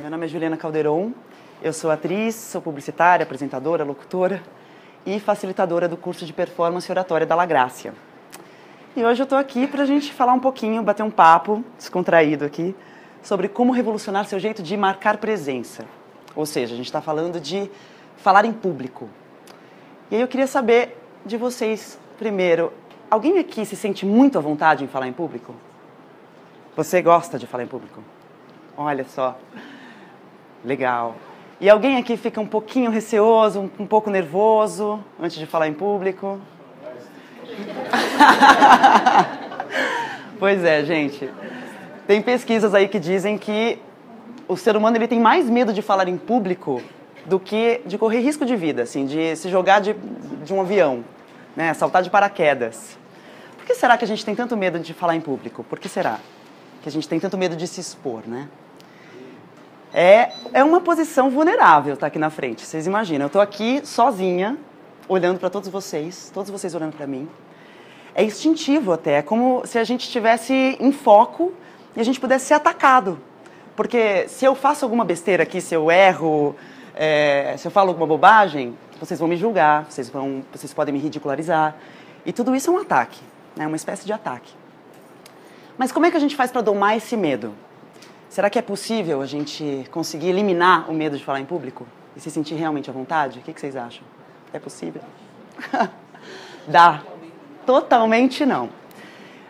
Meu nome é Juliana Calderon, eu sou atriz, sou publicitária, apresentadora, locutora e facilitadora do curso de performance e oratória da La Grácia. E hoje eu estou aqui para a gente falar um pouquinho, bater um papo descontraído aqui, sobre como revolucionar seu jeito de marcar presença. Ou seja, a gente está falando de falar em público. E aí eu queria saber de vocês, primeiro, alguém aqui se sente muito à vontade em falar em público? Você gosta de falar em público? Olha só, legal. E alguém aqui fica um pouquinho receoso, um pouco nervoso antes de falar em público? Pois é, gente. Tem pesquisas aí que dizem que o ser humano ele tem mais medo de falar em público do que de correr risco de vida, assim, de se jogar de um avião, né, saltar de paraquedas. Por que será que a gente tem tanto medo de falar em público? Por que será que a gente tem tanto medo de se expor, né? É uma posição vulnerável estar aqui na frente, vocês imaginam. Eu estou aqui sozinha, olhando para todos vocês olhando para mim. É instintivo até, é como se a gente estivesse em foco e a gente pudesse ser atacado. Porque se eu faço alguma besteira aqui, se eu erro, se eu falo alguma bobagem, vocês vão me julgar, vocês podem me ridicularizar. E tudo isso é um ataque, né? Uma espécie de ataque. Mas como é que a gente faz para domar esse medo? Será que é possível a gente conseguir eliminar o medo de falar em público? E se sentir realmente à vontade? O que vocês acham? É possível? Dá. Totalmente não.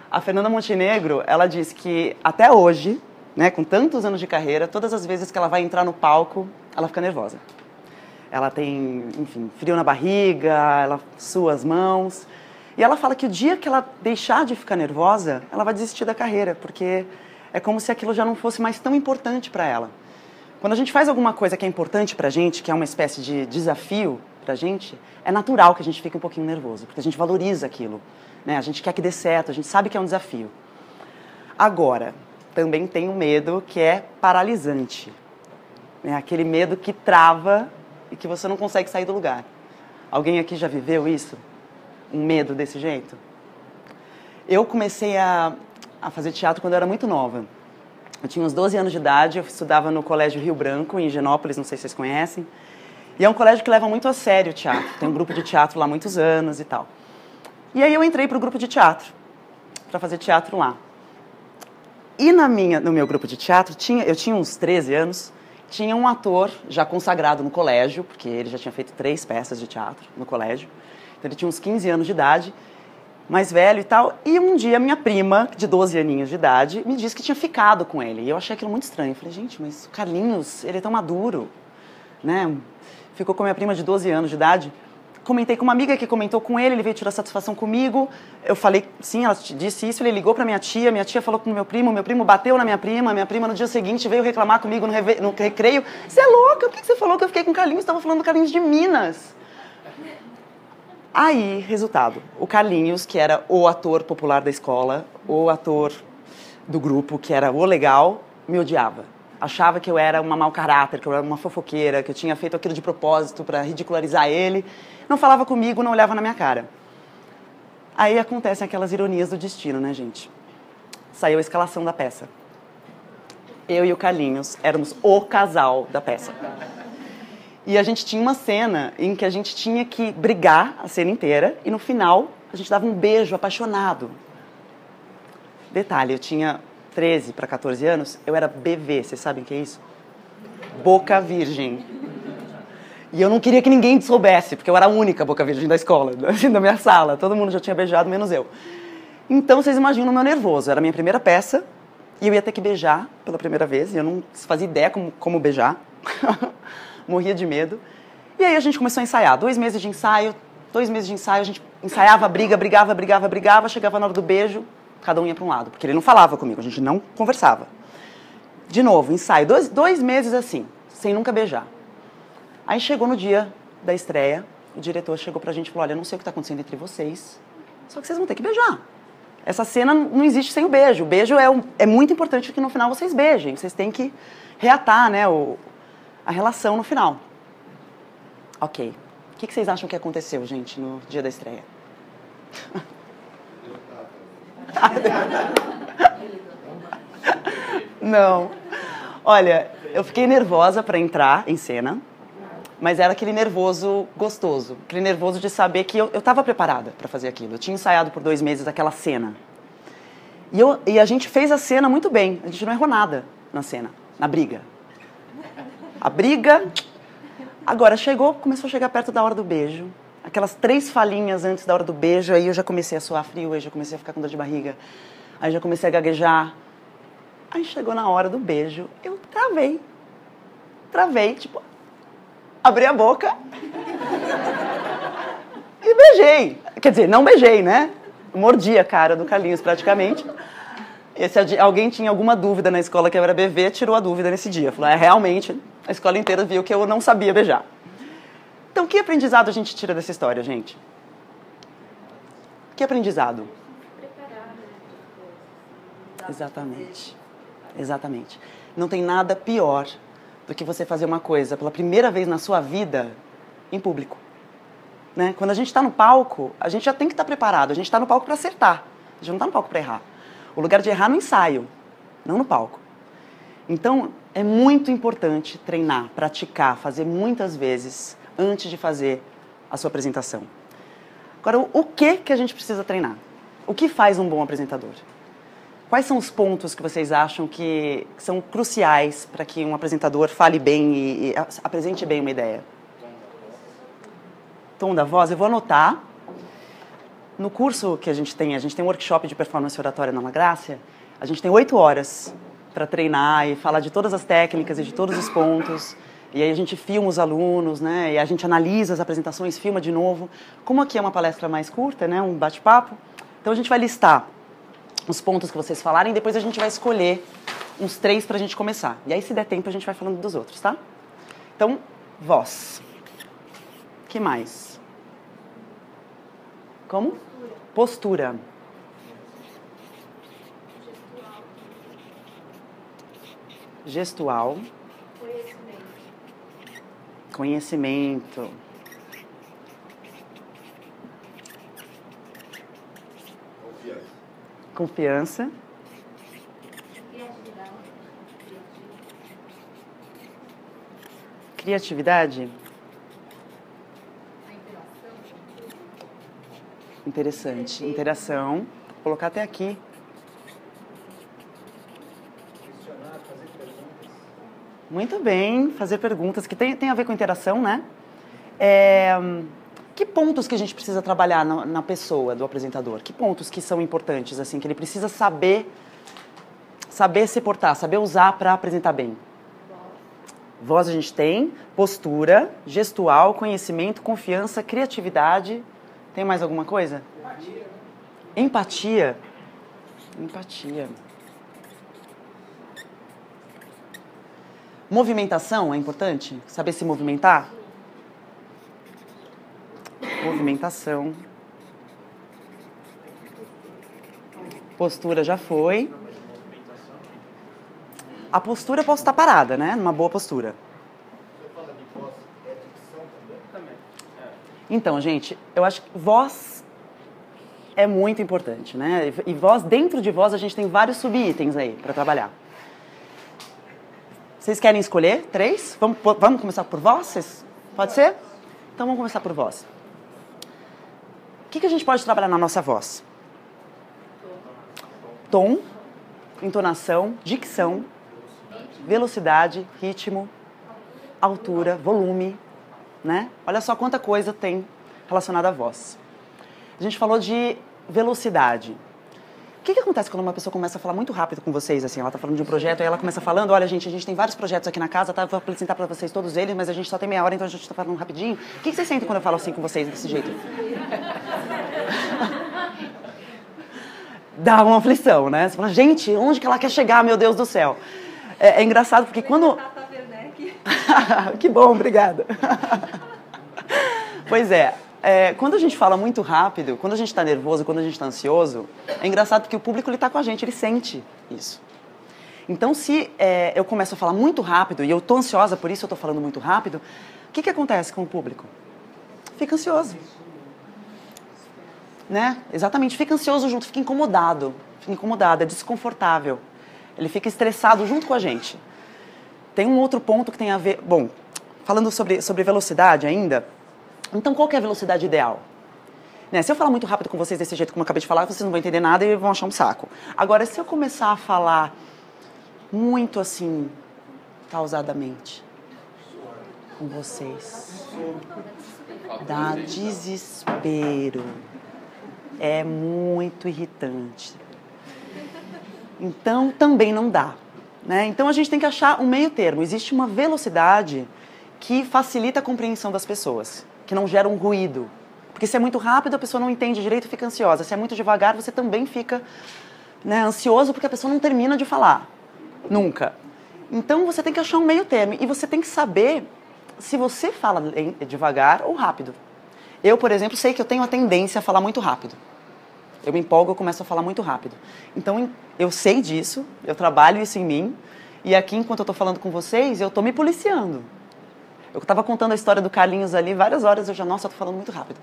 A Fernanda Montenegro, ela diz que até hoje, né, com tantos anos de carreira, todas as vezes que ela vai entrar no palco, ela fica nervosa. Ela tem, enfim, frio na barriga, ela sua as mãos. E ela fala que o dia que ela deixar de ficar nervosa, ela vai desistir da carreira, porque é como se aquilo já não fosse mais tão importante para ela. Quando a gente faz alguma coisa que é importante para a gente, que é uma espécie de desafio para a gente, é natural que a gente fique um pouquinho nervoso, porque a gente valoriza aquilo, né? A gente quer que dê certo, a gente sabe que é um desafio. Agora, também tem um medo que é paralisante, né? Aquele medo que trava e que você não consegue sair do lugar. Alguém aqui já viveu isso? Um medo desse jeito? Eu comecei a fazer teatro quando eu era muito nova. Eu tinha uns 12 anos de idade, eu estudava no Colégio Rio Branco, em Higienópolis, não sei se vocês conhecem. E é um colégio que leva muito a sério o teatro. Tem um grupo de teatro lá há muitos anos e tal. E aí eu entrei para o grupo de teatro, para fazer teatro lá. E no meu grupo de teatro, eu tinha uns 13 anos, tinha um ator já consagrado no colégio, porque ele já tinha feito 3 peças de teatro no colégio. Então ele tinha uns 15 anos de idade, mais velho e tal. E um dia minha prima, de 12 aninhos de idade, me disse que tinha ficado com ele. E eu achei aquilo muito estranho. Eu falei, gente, mas o Carlinhos, ele é tão maduro, né? Ficou com a minha prima de 12 anos de idade. Comentei com uma amiga que comentou com ele, ele veio tirar satisfação comigo. Eu falei, sim, ela disse isso, ele ligou para minha tia falou com o meu primo bateu na minha prima no dia seguinte veio reclamar comigo no recreio. Você é louca, por que você falou que eu fiquei com o Carlinhos? Estava falando do Carlinhos de Minas. Aí, resultado, o Carlinhos, que era o ator popular da escola, o ator do grupo, que era o legal, me odiava. Achava que eu era uma mau caráter, que eu era uma fofoqueira, que eu tinha feito aquilo de propósito para ridicularizar ele. Não falava comigo, não olhava na minha cara. Aí acontecem aquelas ironias do destino, né, gente? Saiu a escalação da peça. Eu e o Carlinhos éramos o casal da peça. E a gente tinha uma cena em que a gente tinha que brigar a cena inteira e no final a gente dava um beijo apaixonado. Detalhe, eu tinha 13 para 14 anos, eu era BV, vocês sabem o que é isso? Boca virgem. E eu não queria que ninguém soubesse, porque eu era a única boca virgem da escola, da minha sala. Todo mundo já tinha beijado, menos eu. Então, vocês imaginam o meu nervoso. Era a minha primeira peça e eu ia ter que beijar pela primeira vez. E eu não fazia ideia como beijar. Morria de medo. E aí a gente começou a ensaiar. 2 meses de ensaio, a gente ensaiava, brigava. Chegava na hora do beijo, cada um ia para um lado. Porque ele não falava comigo, a gente não conversava. De novo, ensaio. 2 meses assim, sem nunca beijar. Aí chegou no dia da estreia, o diretor chegou pra gente e falou, olha, eu não sei o que está acontecendo entre vocês, só que vocês vão ter que beijar. Essa cena não existe sem o beijo. O beijo é muito importante que no final vocês beijem. Vocês têm que reatar, né, a relação no final. Ok. O que vocês acham que aconteceu, gente, no dia da estreia? Não. Olha, eu fiquei nervosa para entrar em cena, mas era aquele nervoso gostoso. Aquele nervoso de saber que eu estava preparada para fazer aquilo. Eu tinha ensaiado por 2 meses aquela cena. E a gente fez a cena muito bem. A gente não errou nada na cena, na briga. A briga... Agora, começou a chegar perto da hora do beijo. Aquelas 3 falinhas antes da hora do beijo, aí eu já comecei a suar frio, aí já comecei a ficar com dor de barriga. Aí já comecei a gaguejar. Aí chegou na hora do beijo, eu travei. Travei, tipo... Abri a boca e beijei. Quer dizer, não beijei, né? Mordi a cara do Carlinhos, praticamente. E se alguém tinha alguma dúvida na escola que eu era bebê, tirou a dúvida nesse dia. Falou, realmente, a escola inteira viu que eu não sabia beijar. Então, que aprendizado a gente tira dessa história, gente? Que aprendizado? Exatamente. Exatamente. Não tem nada pior do que você fazer uma coisa pela primeira vez na sua vida em público. Né? Quando a gente está no palco, a gente já tem que estar preparado. A gente está no palco para acertar. A gente não está no palco para errar. O lugar de errar no ensaio, não no palco. Então, é muito importante treinar, praticar, fazer muitas vezes antes de fazer a sua apresentação. Agora, o que a gente precisa treinar? O que faz um bom apresentador? Quais são os pontos que vocês acham que são cruciais para que um apresentador fale bem e apresente bem uma ideia? Tom da voz, eu vou anotar. No curso que a gente tem um workshop de performance oratória na La Grácia, a gente tem 8 horas para treinar e falar de todas as técnicas e de todos os pontos. E aí a gente filma os alunos, né? E a gente analisa as apresentações, filma de novo. Como aqui é uma palestra mais curta, né? Um bate-papo, então a gente vai listar os pontos que vocês falarem e depois a gente vai escolher uns 3 para a gente começar. E aí, se der tempo, a gente vai falando dos outros, tá? Então, voz. O que mais? Como? Postura. Gestual. Conhecimento. Confiança. Criatividade. Interessante. Interação. Vou colocar até aqui. Muito bem, fazer perguntas, que tem a ver com interação, né? Que pontos que a gente precisa trabalhar na pessoa do apresentador? Que pontos que são importantes, assim, que ele precisa saber se portar, saber usar para apresentar bem? Voz a gente tem, postura, gestual, conhecimento, confiança, criatividade. Tem mais alguma coisa? Empatia. Empatia. Movimentação é importante? Saber se movimentar? Movimentação. Postura já foi. A postura eu posso estar parada, né? Numa boa postura. Então, gente, eu acho que voz é muito importante, né? E voz, dentro de voz, a gente tem vários subitens aí para trabalhar. Vocês querem escolher 3? Vamos começar por voz? Pode ser? Então vamos começar por voz. O que a gente pode trabalhar na nossa voz? Tom, entonação, dicção, velocidade, ritmo, altura, volume, né? Olha só quanta coisa tem relacionada à voz. A gente falou de velocidade. O que acontece quando uma pessoa começa a falar muito rápido com vocês, assim, ela está falando de um projeto, aí ela começa falando, olha, gente, a gente tem vários projetos aqui na casa, tá? Vou apresentar para vocês todos eles, mas a gente só tem meia hora, então a gente está falando rapidinho. O que vocês sentem quando eu falo assim com vocês, desse jeito? Dá uma aflição, né? Você fala, gente, onde que ela quer chegar, meu Deus do céu? É engraçado, porque quando... Que bom, obrigada. Pois é. Quando a gente fala muito rápido, quando a gente está nervoso, quando a gente está ansioso, é engraçado porque o público está com a gente, ele sente isso. Então, se eu começo a falar muito rápido, e eu estou ansiosa, por isso eu estou falando muito rápido, o que acontece com o público? Fica ansioso. Né? Exatamente, fica ansioso junto, fica incomodado, é desconfortável. Ele fica estressado junto com a gente. tem um outro ponto que tem a ver... Bom, falando sobre velocidade ainda, então qual que é a velocidade ideal? Né, se eu falar muito rápido com vocês desse jeito como eu acabei de falar, vocês não vão entender nada e vão achar um saco. Agora, se eu começar a falar muito assim, pausadamente, com vocês, dá desespero. É muito irritante. Então, também não dá. Né? Então, a gente tem que achar um meio termo. Existe uma velocidade que facilita a compreensão das pessoas, que não gera um ruído. Porque se é muito rápido, a pessoa não entende direito e fica ansiosa. Se é muito devagar, você também fica, né, ansioso porque a pessoa não termina de falar. Nunca. Então, você tem que achar um meio termo. E você tem que saber se você fala devagar ou rápido. Eu, por exemplo, sei que eu tenho a tendência a falar muito rápido. Eu me empolgo, eu começo a falar muito rápido. Então, eu sei disso, eu trabalho isso em mim. E aqui, enquanto eu estou falando com vocês, eu estou me policiando. Eu estava contando a história do Carlinhos ali, várias horas eu já, nossa, eu estou falando muito rápido.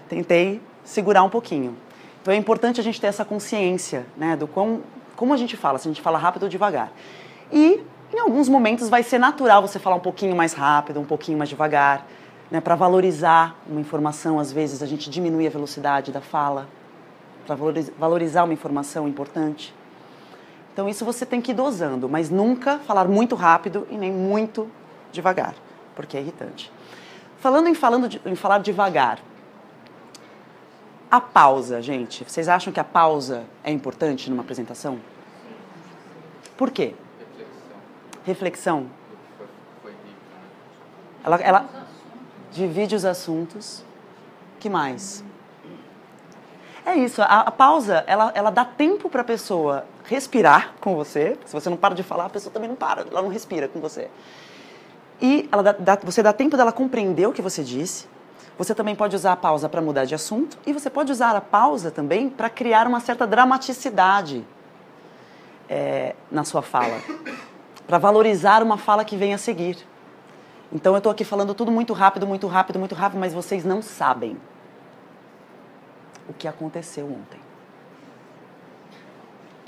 Tentei segurar um pouquinho. Então é importante a gente ter essa consciência, né, do como a gente fala, se a gente fala rápido ou devagar. E em alguns momentos vai ser natural você falar um pouquinho mais rápido, um pouquinho mais devagar, né, para valorizar uma informação. Às vezes a gente diminui a velocidade da fala, para valorizar uma informação importante. Então isso você tem que ir dosando, mas nunca falar muito rápido e nem muito devagar, porque é irritante. Falando em falar devagar, a pausa, gente, vocês acham que a pausa é importante numa apresentação? Por quê? Reflexão. Ela divide os assuntos. Que mais? É isso, a pausa, ela dá tempo para a pessoa respirar com você. Se você não para de falar, a pessoa também não para, ela não respira com você. E você dá tempo dela compreender o que você disse. Você também pode usar a pausa para mudar de assunto. E você pode usar a pausa também para criar uma certa dramaticidade na sua fala. Para valorizar uma fala que vem a seguir. Então eu estou aqui falando tudo muito rápido, muito rápido, muito rápido, mas vocês não sabem o que aconteceu ontem.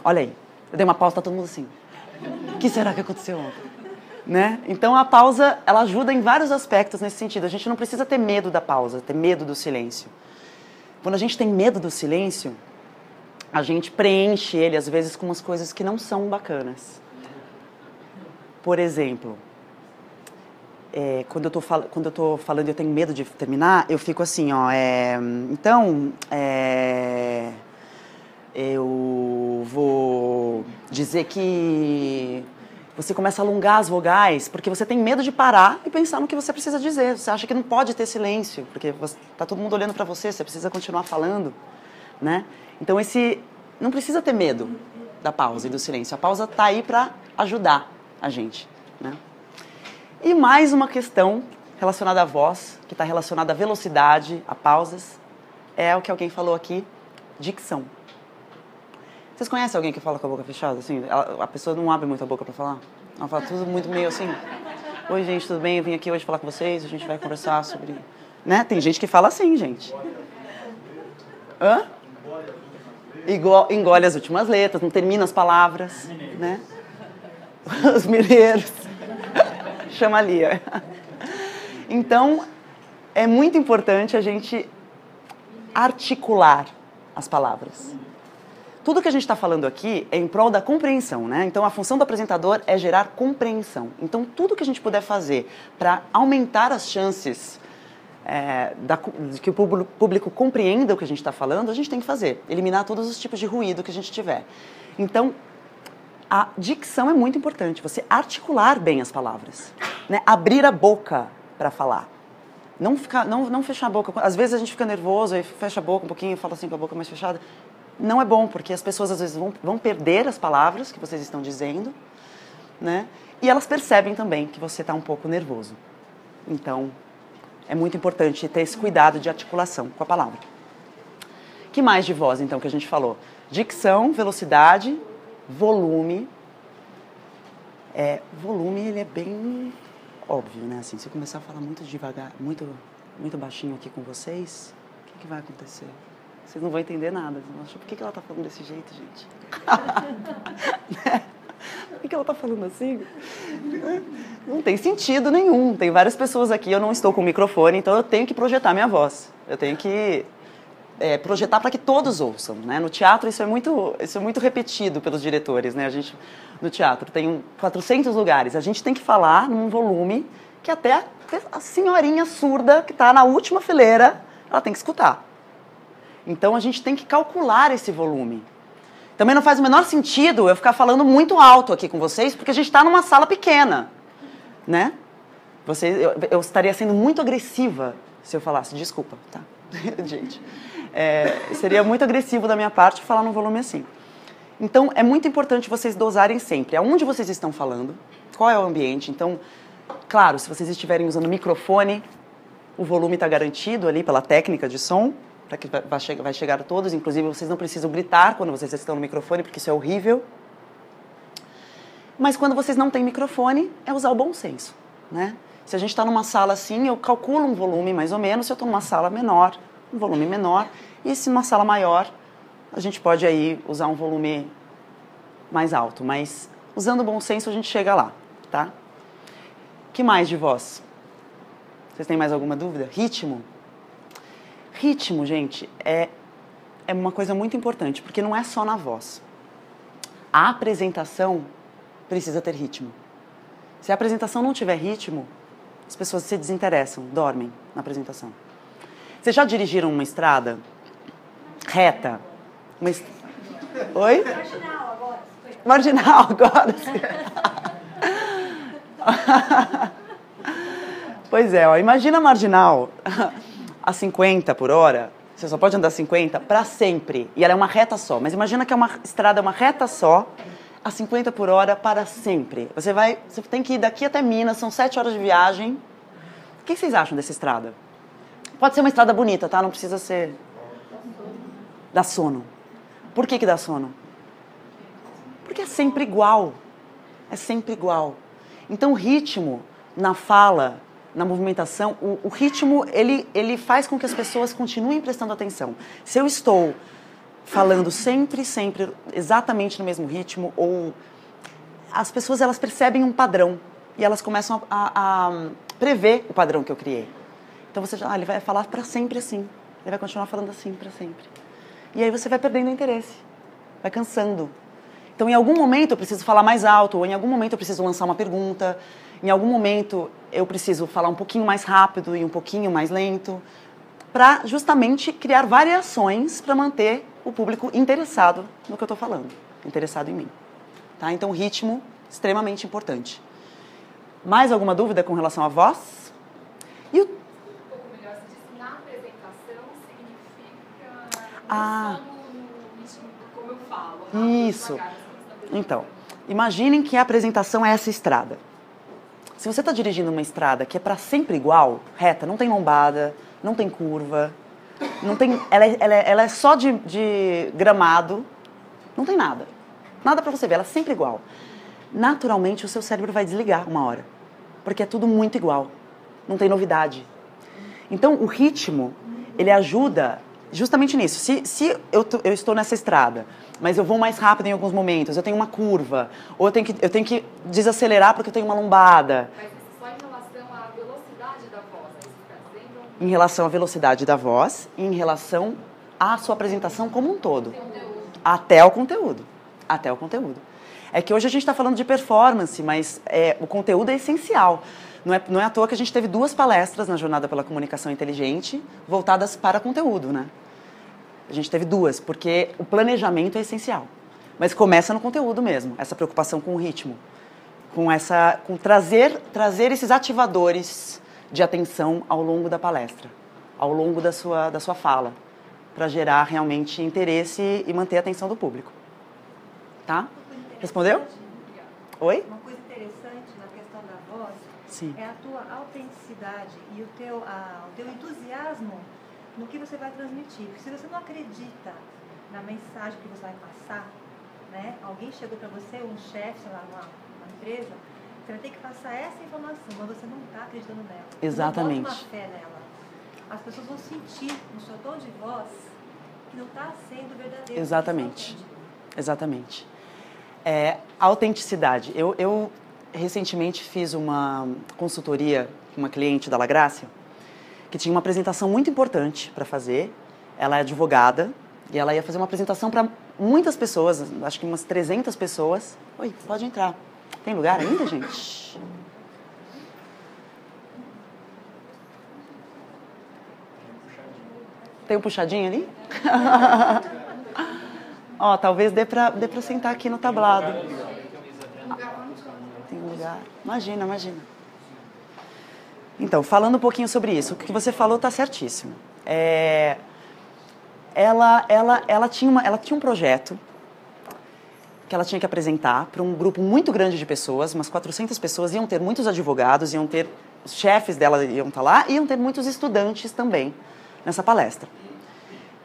Olha aí, eu dei uma pausa, tá todo mundo assim. O que será que aconteceu ontem? Né? Então a pausa, ela ajuda em vários aspectos nesse sentido. A gente não precisa ter medo da pausa, ter medo do silêncio. Quando a gente tem medo do silêncio, a gente preenche ele às vezes com umas coisas que não são bacanas. Por exemplo, quando eu tô falando e eu tenho medo de terminar, eu fico assim, ó, eu vou dizer que você começa a alongar as vogais, porque você tem medo de parar e pensar no que você precisa dizer. Você acha que não pode ter silêncio, porque tá todo mundo olhando para você, você precisa continuar falando, né? Então não precisa ter medo da pausa e do silêncio. A pausa tá aí para ajudar a gente, né? E mais uma questão relacionada à voz, que está relacionada à velocidade, a pausas, é o que alguém falou aqui, dicção. Vocês conhecem alguém que fala com a boca fechada? Assim, a pessoa não abre muito a boca para falar? Ela fala tudo muito meio assim. Oi, gente, tudo bem? Eu vim aqui hoje falar com vocês, a gente vai conversar sobre... Né? Tem gente que fala assim, gente. Hã? Engole as últimas letras, não termina as palavras. Né? Os mineiros. Chama a Lia. Então, é muito importante a gente articular as palavras. Tudo que a gente está falando aqui é em prol da compreensão, né? Então, a função do apresentador é gerar compreensão. Então, tudo que a gente puder fazer para aumentar as chances de que o público compreenda o que a gente está falando, a gente tem que fazer. Eliminar todos os tipos de ruído que a gente tiver. Então, a dicção é muito importante. Você articular bem as palavras, né? Abrir a boca para falar. Não fechar a boca. Às vezes a gente fica nervoso e fecha a boca um pouquinho, fala assim com a boca mais fechada. Não é bom, porque as pessoas às vezes vão perder as palavras que vocês estão dizendo, né? E elas percebem também que você está um pouco nervoso. Então, é muito importante ter esse cuidado de articulação com a palavra. Que mais de voz, então, que a gente falou? Dicção, velocidade, volume. Volume, ele é bem óbvio, né? Assim, se eu começar a falar muito devagar, muito baixinho aqui com vocês, o que vai acontecer? Vocês não vão entender nada. Vocês vão achar, por que ela está falando desse jeito, gente? por que ela está falando assim? Não tem sentido nenhum. Tem várias pessoas aqui, eu não estou com o microfone, então eu tenho que projetar minha voz. Eu tenho que projetar para que todos ouçam, né? No teatro isso é muito repetido pelos diretores, né? No teatro tem 400 lugares, a gente tem que falar num volume que até a senhorinha surda que está na última fileira, ela tem que escutar. Então a gente tem que calcular esse volume. Também não faz o menor sentido eu ficar falando muito alto aqui com vocês, porque a gente está numa sala pequena, né? Eu estaria sendo muito agressiva se eu falasse, desculpa, tá? Gente, seria muito agressivo da minha parte falar num volume assim. Então, é muito importante vocês dosarem sempre. Aonde vocês estão falando, qual é o ambiente. Então, claro, se vocês estiverem usando microfone, o volume está garantido ali pela técnica de som, para que vai chegar a todos. Inclusive, vocês não precisam gritar quando vocês estão no microfone, porque isso é horrível. Mas quando vocês não têm microfone, é usar o bom senso, né? Se a gente está numa sala assim, eu calculo um volume mais ou menos. Se eu estou numa sala menor, um volume menor. E se numa sala maior, a gente pode aí usar um volume mais alto. Mas usando o bom senso, a gente chega lá, tá? Que mais de voz? Vocês têm mais alguma dúvida? Ritmo? Ritmo, gente, é uma coisa muito importante, porque não é só na voz. A apresentação precisa ter ritmo. Se a apresentação não tiver ritmo, as pessoas se desinteressam, dormem na apresentação. Vocês já dirigiram uma estrada reta? Oi? Marginal agora. Marginal agora. Pois é, ó, imagina a marginal a 50 por hora, você só pode andar 50 para sempre, e ela é uma reta só, mas imagina que uma estrada é uma reta só, a 50 por hora para sempre. Você tem que ir daqui até Minas, são 7 horas de viagem. O que vocês acham dessa estrada? Pode ser uma estrada bonita, tá? Não precisa ser... Dá sono. Por que dá sono? Porque é sempre igual. É sempre igual. Então o ritmo na fala, na movimentação, o ritmo, ele faz com que as pessoas continuem prestando atenção. Se eu estou falando sempre, exatamente no mesmo ritmo, ou as pessoas, elas percebem um padrão e elas começam a prever o padrão que eu criei. Então você ele vai falar para sempre assim, ele vai continuar falando assim para sempre. E aí você vai perdendo o interesse, vai cansando. Então em algum momento eu preciso falar mais alto, ou em algum momento eu preciso lançar uma pergunta, em algum momento eu preciso falar um pouquinho mais rápido e um pouquinho mais lento, para justamente criar variações para manter o público interessado no que eu estou falando, interessado em mim. Tá? Então, ritmo, extremamente importante. Mais alguma dúvida com relação à voz? E um pouco melhor, você disse que na apresentação significa não só no ritmo como eu falo. Isso. Então, imaginem que a apresentação é essa estrada. Se você está dirigindo uma estrada que é para sempre igual, reta, não tem lombada, não tem curva, não tem, ela é só de gramado, não tem nada. Nada para você ver, ela é sempre igual. Naturalmente, o seu cérebro vai desligar uma hora, porque é tudo muito igual, não tem novidade. Então, o ritmo, ele ajuda justamente nisso. Se eu estou nessa estrada, mas eu vou mais rápido em alguns momentos, eu tenho uma curva, ou eu tenho que desacelerar porque eu tenho uma lombada. Mas isso só em relação à velocidade da voz, é isso que você está dizendo? Em relação à velocidade da voz e em relação à sua apresentação como um todo. Até o conteúdo. Até o conteúdo. É que hoje a gente está falando de performance, mas o conteúdo é essencial. Não é à toa que a gente teve 2 palestras na Jornada pela Comunicação Inteligente voltadas para conteúdo, né? A gente teve 2, porque o planejamento é essencial. Mas começa no conteúdo mesmo, essa preocupação com o ritmo. Com trazer esses ativadores de atenção ao longo da palestra, ao longo da sua fala, para gerar realmente interesse e manter a atenção do público. Tá? Respondeu? Oi? Uma coisa interessante na questão da voz Sim. é a tua autenticidade e o teu entusiasmo no que você vai transmitir. Porque se você não acredita na mensagem que você vai passar, né? Alguém chegou para você, um chefe, sei lá, uma empresa, você vai ter que passar essa informação, mas você não está acreditando nela. Exatamente. Você não bota uma fé nela. As pessoas vão sentir no seu tom de voz que não está sendo verdadeiro. Exatamente. Exatamente. Autenticidade. Eu recentemente fiz uma consultoria com uma cliente da La Grácia que tinha uma apresentação muito importante para fazer. Ela é advogada e ela ia fazer uma apresentação para muitas pessoas, acho que umas 300 pessoas. Oi, pode entrar. Tem lugar ainda, gente? Tem um puxadinho ali? Ó, talvez dê pra sentar aqui no tablado. Tem um lugar? Imagina. Então, falando um pouquinho sobre isso, o que você falou está certíssimo. Ela tinha um projeto que ela tinha que apresentar para um grupo muito grande de pessoas, umas 400 pessoas, iam ter muitos advogados, iam ter os chefes dela iam estar lá, e iam ter muitos estudantes também nessa palestra.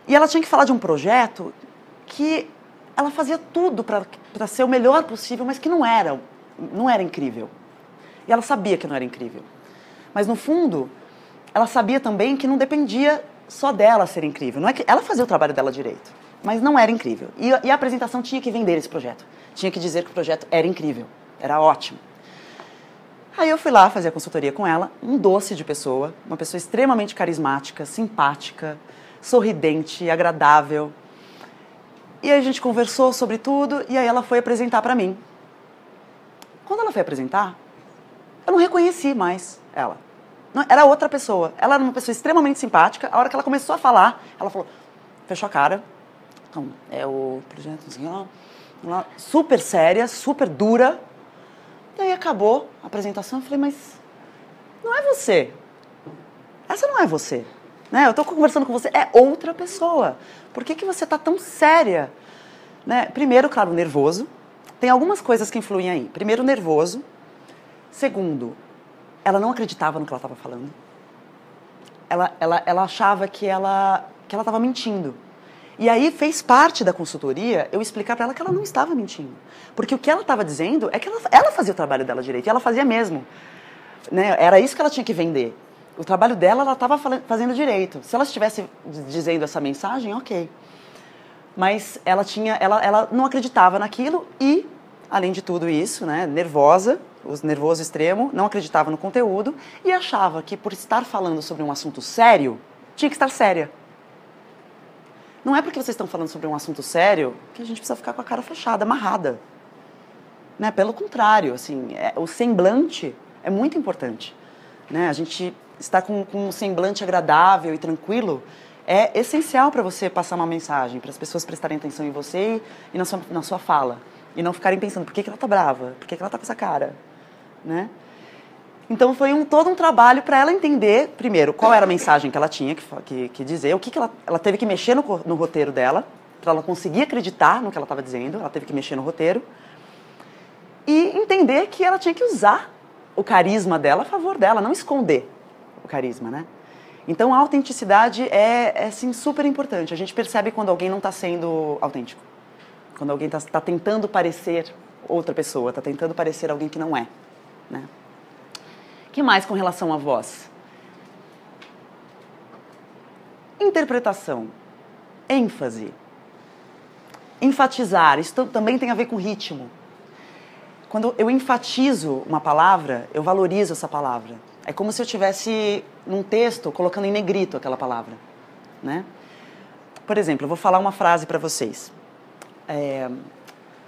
E ela tinha que falar de um projeto que ela fazia tudo para ser o melhor possível, mas que não era incrível. E ela sabia que não era incrível. Mas, no fundo, ela sabia também que não dependia só dela ser incrível. Não é que ela fazia o trabalho dela direito, mas não era incrível. E a apresentação tinha que vender esse projeto. Tinha que dizer que o projeto era incrível, era ótimo. Aí eu fui lá fazer a consultoria com ela, um doce de pessoa, uma pessoa extremamente carismática, simpática, sorridente, agradável. E aí a gente conversou sobre tudo e aí ela foi apresentar para mim. Quando ela foi apresentar, eu não reconheci mais ela. Não, era outra pessoa. Ela era uma pessoa extremamente simpática. A hora que ela começou a falar, ela falou, fechou a cara. Então, o projeto assim, super séria, super dura. E aí acabou a apresentação, eu falei, mas não é você. Essa não é você. Né? Eu estou conversando com você, é outra pessoa. Por que você está tão séria? Né? Primeiro, claro, nervoso. Tem algumas coisas que influem aí. Primeiro, nervoso. Segundo, ela não acreditava no que ela estava falando. Ela achava que ela estava mentindo. E aí fez parte da consultoria eu explicar para ela que ela não estava mentindo. Porque o que ela estava dizendo é que ela fazia o trabalho dela direito. E ela fazia mesmo. Né? Era isso que ela tinha que vender. O trabalho dela, ela estava fazendo direito. Se ela estivesse dizendo essa mensagem, ok. Mas ela não acreditava naquilo e, além de tudo isso, né, nervoso extremo, não acreditava no conteúdo e achava que por estar falando sobre um assunto sério, tinha que estar séria. Não é porque vocês estão falando sobre um assunto sério que a gente precisa ficar com a cara fechada, amarrada. Né? Pelo contrário, assim, o semblante é muito importante. Né? A gente estar com um semblante agradável e tranquilo é essencial para você passar uma mensagem, para as pessoas prestarem atenção em você e na sua fala. E não ficarem pensando, por que ela está brava? Por que ela está com essa cara? Né? Então foi todo um trabalho para ela entender, primeiro, qual era a mensagem que ela tinha que dizer, o que ela teve que mexer no roteiro dela, para ela conseguir acreditar no que ela estava dizendo, ela teve que mexer no roteiro, e entender que ela tinha que usar o carisma dela a favor dela, não esconder o carisma, né? Então a autenticidade é assim, super importante. A gente percebe quando alguém não está sendo autêntico, quando alguém está tentando parecer outra pessoa, está tentando parecer alguém que não é, né? O que mais com relação à voz? Interpretação, ênfase, enfatizar, isso também tem a ver com ritmo. Quando eu enfatizo uma palavra, eu valorizo essa palavra. É como se eu estivesse num texto colocando em negrito aquela palavra, né? Por exemplo, eu vou falar uma frase para vocês.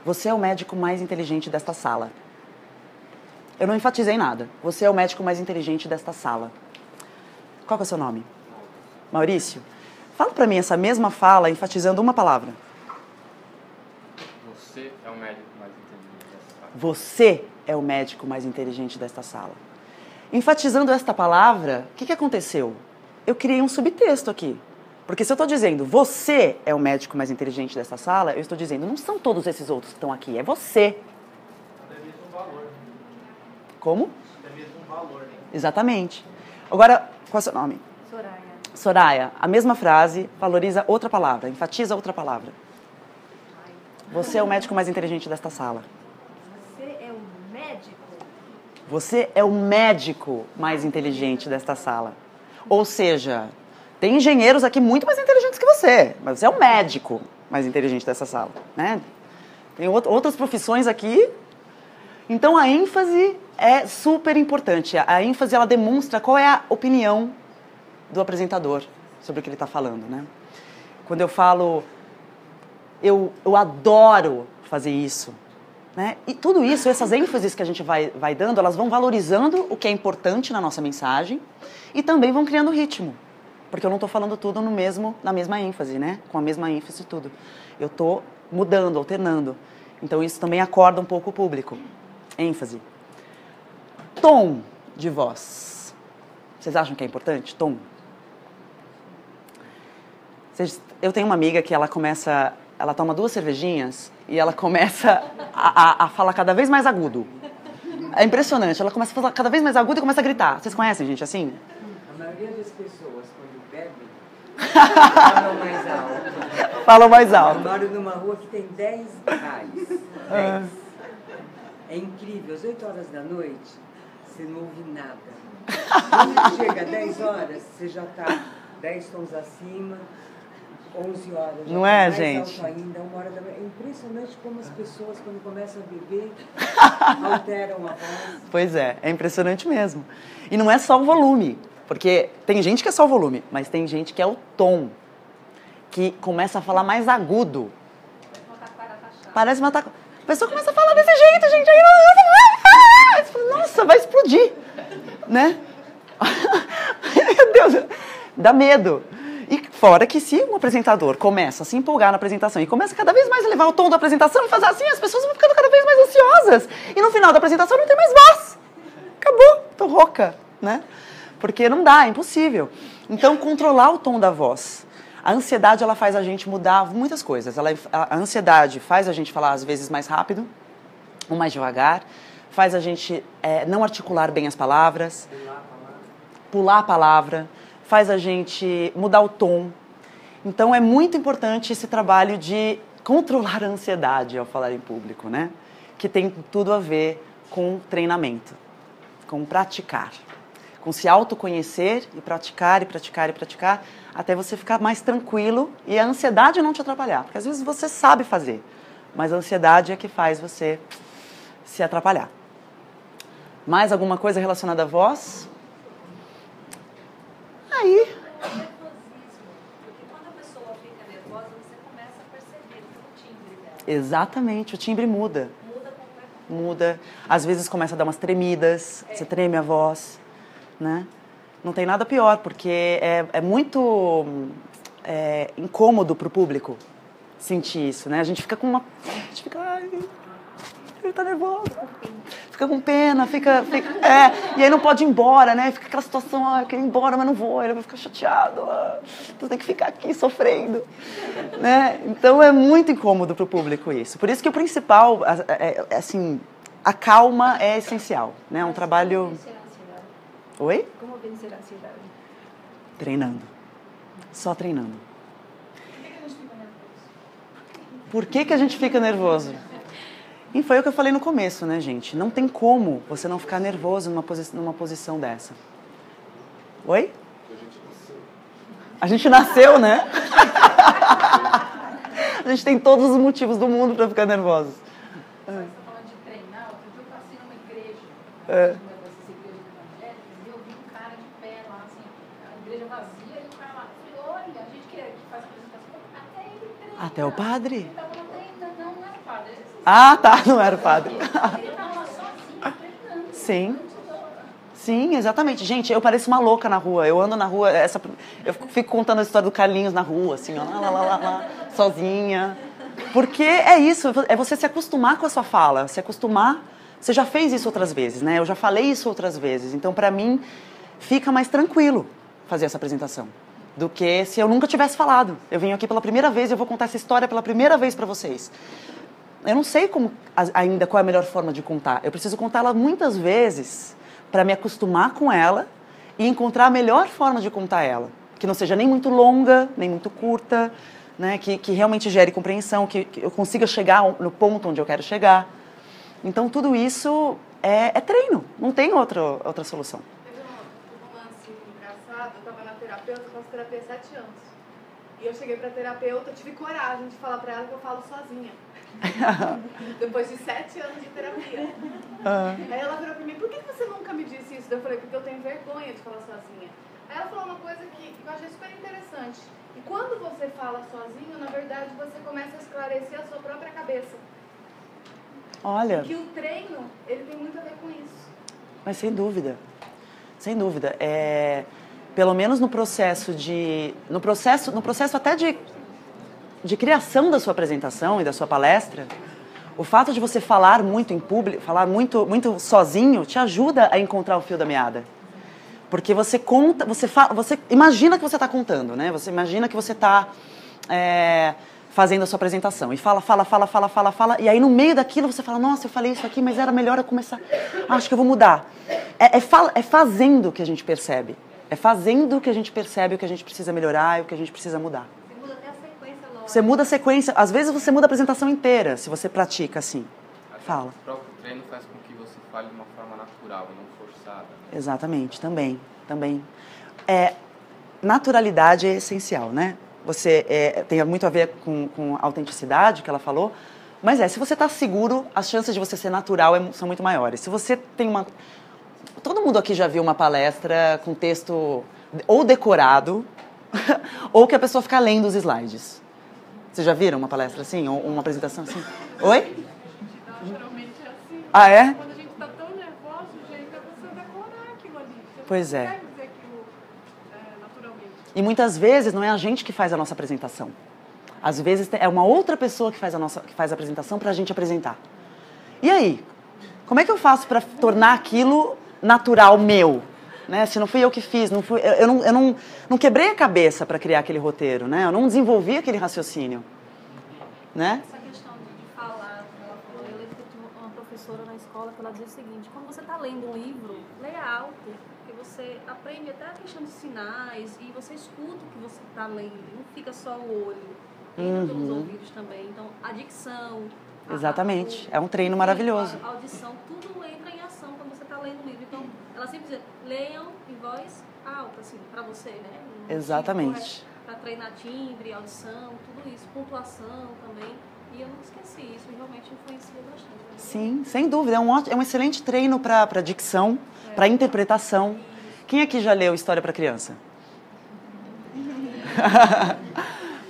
Você é o médico mais inteligente desta sala. Eu não enfatizei nada. Você é o médico mais inteligente desta sala. Qual que é o seu nome? Maurício? Fala para mim essa mesma fala enfatizando uma palavra. Você é o médico mais inteligente desta sala. Você é o médico mais inteligente desta sala. Enfatizando esta palavra, o que aconteceu? Eu criei um subtexto aqui. Porque se eu estou dizendo, você é o médico mais inteligente desta sala, eu estou dizendo, não são todos esses outros que estão aqui, é você. É mesmo um valor. Como? É mesmo um valor, né? Exatamente. Agora, qual é o seu nome? Soraya. Soraya, a mesma frase valoriza outra palavra, enfatiza outra palavra. Você é o médico mais inteligente desta sala. Você é o médico? Você é o médico mais inteligente desta sala. Ou seja, tem engenheiros aqui muito mais inteligentes que você, mas você é o médico mais inteligente dessa sala, né? Tem outras profissões aqui. Então, a ênfase é super importante. A ênfase, ela demonstra qual é a opinião do apresentador sobre o que ele está falando, né? Quando eu falo, eu adoro fazer isso, né? E tudo isso, essas ênfases que a gente vai dando, elas vão valorizando o que é importante na nossa mensagem e também vão criando ritmo. Porque eu não estou falando tudo na mesma ênfase, né? Com a mesma ênfase tudo. Eu estou mudando, alternando. Então isso também acorda um pouco o público. ênfase. Tom de voz. Vocês acham que é importante? Tom. Eu tenho uma amiga que ela toma 2 cervejinhas e ela começa a falar cada vez mais agudo. É impressionante, ela começa a falar cada vez mais agudo e começa a gritar. Vocês conhecem gente assim? A maioria das pessoas, quando bebem, falam mais alto. Falam mais alto. Eu moro numa rua que tem 10 bares. 10. É incrível, às 8 horas da noite, você não ouve nada. Quando chega às 10 horas, você já está 10 tons acima, 11 horas. Não é, mais gente? Alto ainda, 1 hora da manhã. É impressionante como as pessoas, quando começam a beber, alteram a voz. Pois é impressionante mesmo. E não é só o volume, porque tem gente que é só o volume, mas tem gente que é o tom, que começa a falar mais agudo. Parece uma taquara. A pessoa começa a falar desse jeito, gente. Aí, nossa, vai explodir, né? Meu Deus, dá medo. E fora que se um apresentador começa a se empolgar na apresentação e começa cada vez mais a levar o tom da apresentação e fazer assim, as pessoas vão ficando cada vez mais ansiosas. E no final da apresentação não tem mais voz. Acabou, tô rouca, né? Porque não dá, é impossível. Então, controlar o tom da voz. A ansiedade, ela faz a gente mudar muitas coisas. A ansiedade faz a gente falar, às vezes, mais rápido ou mais devagar. Faz a gente não articular bem as palavras. Pular a palavra. Faz a gente mudar o tom. Então, é muito importante esse trabalho de controlar a ansiedade ao falar em público, né? Que tem tudo a ver com treinamento, com praticar. Com se autoconhecer e praticar, até você ficar mais tranquilo e a ansiedade não te atrapalhar. Porque às vezes você sabe fazer, mas a ansiedade é que faz você se atrapalhar. Mais alguma coisa relacionada à voz? Aí... Nervosismo, porque quando a pessoa fica nervosa, você começa a perceber o timbre dela. Exatamente, o timbre muda. Muda completamente. Muda. Às vezes começa a dar umas tremidas, você treme a voz, né? Não tem nada pior, porque é muito incômodo para o público sentir isso, né? A gente fica com uma... A gente fica... Ai, ele tá nervoso. Fica com pena, e aí não pode ir embora, né? Fica aquela situação, eu quero ir embora, mas não vou, ele vai ficar chateado, então tem que ficar aqui sofrendo, né? Então é muito incômodo para o público isso. Por isso que o principal, assim, a calma é essencial, né? É um trabalho... Oi? Como vencer a ansiedade? Treinando. Só treinando. Por que a gente fica nervoso? E foi o que eu falei no começo, né, gente? Não tem como você não ficar nervoso numa posição dessa. Oi? A gente nasceu, né? A gente tem todos os motivos do mundo para ficar nervoso. Você está falando de treinar, outro dia eu passei numa igreja, dessas igrejas evangélicas, e eu vi um cara de pé lá, assim, a igreja vazia, e o cara lá, olha, a gente que faz apresentação, até ele treina. Até o padre? Ele estava lá treinando, não era o padre. Ah, tá, não era o padre. Ele estava lá sozinho, treinando. Sim. Sim, exatamente. Gente, eu pareço uma louca na rua. Eu ando na rua, eu fico contando a história do Carlinhos na rua, assim, ó, lá, sozinha. Porque é isso, é você se acostumar com a sua fala, se acostumar. Você já fez isso outras vezes, né? Eu já falei isso outras vezes. Então, pra mim, fica mais tranquilo fazer essa apresentação do que se eu nunca tivesse falado. Eu venho aqui pela primeira vez e eu vou contar essa história pela primeira vez pra vocês. Eu não sei ainda qual é a melhor forma de contar. Eu preciso contá-la muitas vezes para me acostumar com ela e encontrar a melhor forma de contar ela. Que não seja nem muito longa, nem muito curta, né? Que realmente gere compreensão, que eu consiga chegar no ponto onde eu quero chegar. Então, tudo isso é treino, não tem outra solução. Teve um lance engraçado, eu estava na terapeuta, eu faço terapia há 7 anos. E eu cheguei pra terapeuta, tive coragem de falar pra ela que eu falo sozinha. Depois de 7 anos de terapia. Aí ela virou pra mim, por que você nunca me disse isso? Eu falei, porque eu tenho vergonha de falar sozinha. Aí ela falou uma coisa que eu achei super interessante. E quando você fala sozinho, na verdade, você começa a esclarecer a sua própria cabeça. Olha. E que o treino, ele tem muito a ver com isso. Mas sem dúvida. Sem dúvida. Pelo menos no processo até de criação da sua apresentação e da sua palestra, o fato de você falar muito em público, falar muito sozinho, te ajuda a encontrar o fio da meada. Porque você conta, você imagina que você está contando, né? Você imagina que você está fazendo a sua apresentação. E fala, e aí no meio daquilo você fala, nossa, eu falei isso aqui, mas era melhor eu começar. Acho que eu vou mudar. É fazendo que a gente percebe. É fazendo que a gente percebe o que a gente precisa melhorar e o que a gente precisa mudar. Você muda até a sequência logo. Você muda a sequência. Às vezes você muda a apresentação inteira, se você pratica assim. Fala. O próprio treino faz com que você fale de uma forma natural e não forçada. Né? Exatamente, também. Naturalidade é essencial, né? Tem muito a ver com a autenticidade que ela falou, mas se você está seguro, as chances de você ser natural são muito maiores. Se você tem uma... Todo mundo aqui já viu uma palestra com texto ou decorado, ou que a pessoa fica lendo os slides. Vocês já viram uma palestra assim? Ou uma apresentação assim? Oi? Naturalmente é assim. Ah, é? Quando a gente está tão nervoso, gente, é você decorar aquilo ali. Você Pois não é. consegue dizer aquilo naturalmente. E muitas vezes não é a gente que faz a nossa apresentação. Às vezes é uma outra pessoa que faz a apresentação para a gente apresentar. E aí? Como é que eu faço para tornar aquilo natural meu? Né? Se não fui eu que fiz, eu não quebrei a cabeça para criar aquele roteiro, né? Eu não desenvolvi aquele raciocínio. Né? Essa questão de falar, ela falou, eu lembro que eu tinha uma professora na escola que ela dizia o seguinte, quando você está lendo um livro, leia alto, porque você aprende até a questão de sinais e você escuta o que você está lendo, não fica só o olho, entra pelos ouvidos também. Então, a dicção... Exatamente, é um treino maravilhoso. A audição, tudo entra em ação quando você está lendo o livro. Então, ela sempre dizia, leiam em voz alta, assim, para você, né? Exatamente. Para treinar timbre, audição, tudo isso, pontuação também. E eu não esqueci, isso realmente influencia bastante. Né? Sim, sem dúvida. É um excelente treino para dicção, para interpretação. Quem aqui já leu História para Criança?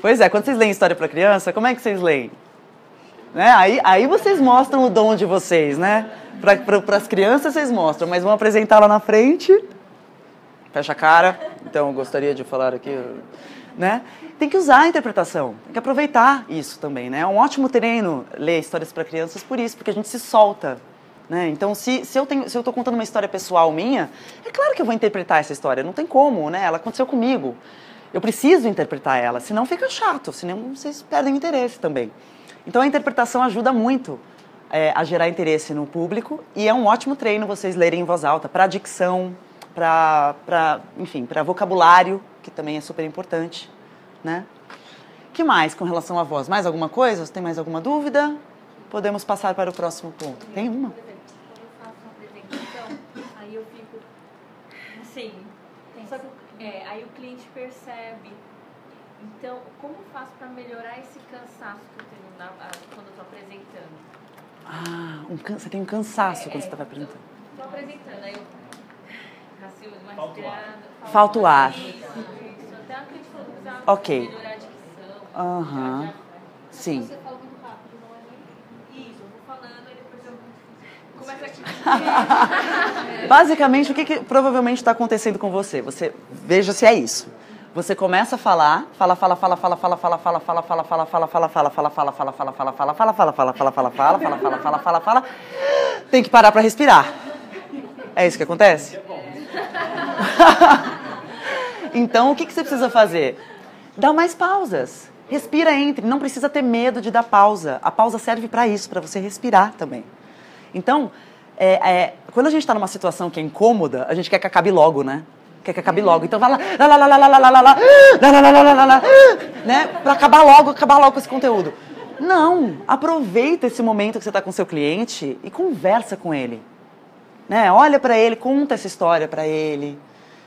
Pois é, quando vocês leem História para Criança, como é que vocês leem? Né? Aí vocês mostram o dom de vocês, né? Para as crianças vocês mostram, mas vão apresentar lá na frente. Fecha a cara. Então, eu gostaria de falar aqui, né? Tem que usar a interpretação, tem que aproveitar isso também, né? É um ótimo treino ler histórias para crianças por isso, porque a gente se solta, né? Então, se eu estou contando uma história pessoal minha, é claro que eu vou interpretar essa história, não tem como, né? Ela aconteceu comigo. Eu preciso interpretar ela, senão fica chato, senão vocês perdem interesse também. Então, a interpretação ajuda muito a gerar interesse no público e é um ótimo treino vocês lerem em voz alta para dicção, enfim, para vocabulário, que também é super importante, né? Que mais com relação à voz? Mais alguma coisa? Você tem mais alguma dúvida? Podemos passar para o próximo ponto. Tem uma? Quando eu faço uma apresentação, aí eu fico assim, só que, aí o cliente percebe. Então, como eu faço para melhorar esse cansaço que eu tenho quando eu estou apresentando? Você tem um cansaço quando você está apresentando. Estou apresentando, aí eu racio uma respirada. Falta o ar. Isso, até a cliente falou que precisava Ok. melhorar a dicção. Sim. Você fala muito rápido, não é nem isso. Eu vou falando e depois eu começo aqui. Basicamente, o que provavelmente está acontecendo com você? Você veja se é isso. Você começa a falar, fala, tem que parar para respirar. É isso que acontece? Então, o que você precisa fazer? Dá mais pausas. Respira entre, não precisa ter medo de dar pausa. A pausa serve para isso, para você respirar também. Então, quando a gente está numa situação que é incômoda, a gente quer que acabe logo, né? Quer que acabe logo. Então vai lá, né? Para acabar logo com esse conteúdo. Não, aproveita esse momento que você está com seu cliente e conversa com ele. Né? Olha para ele, conta essa história para ele.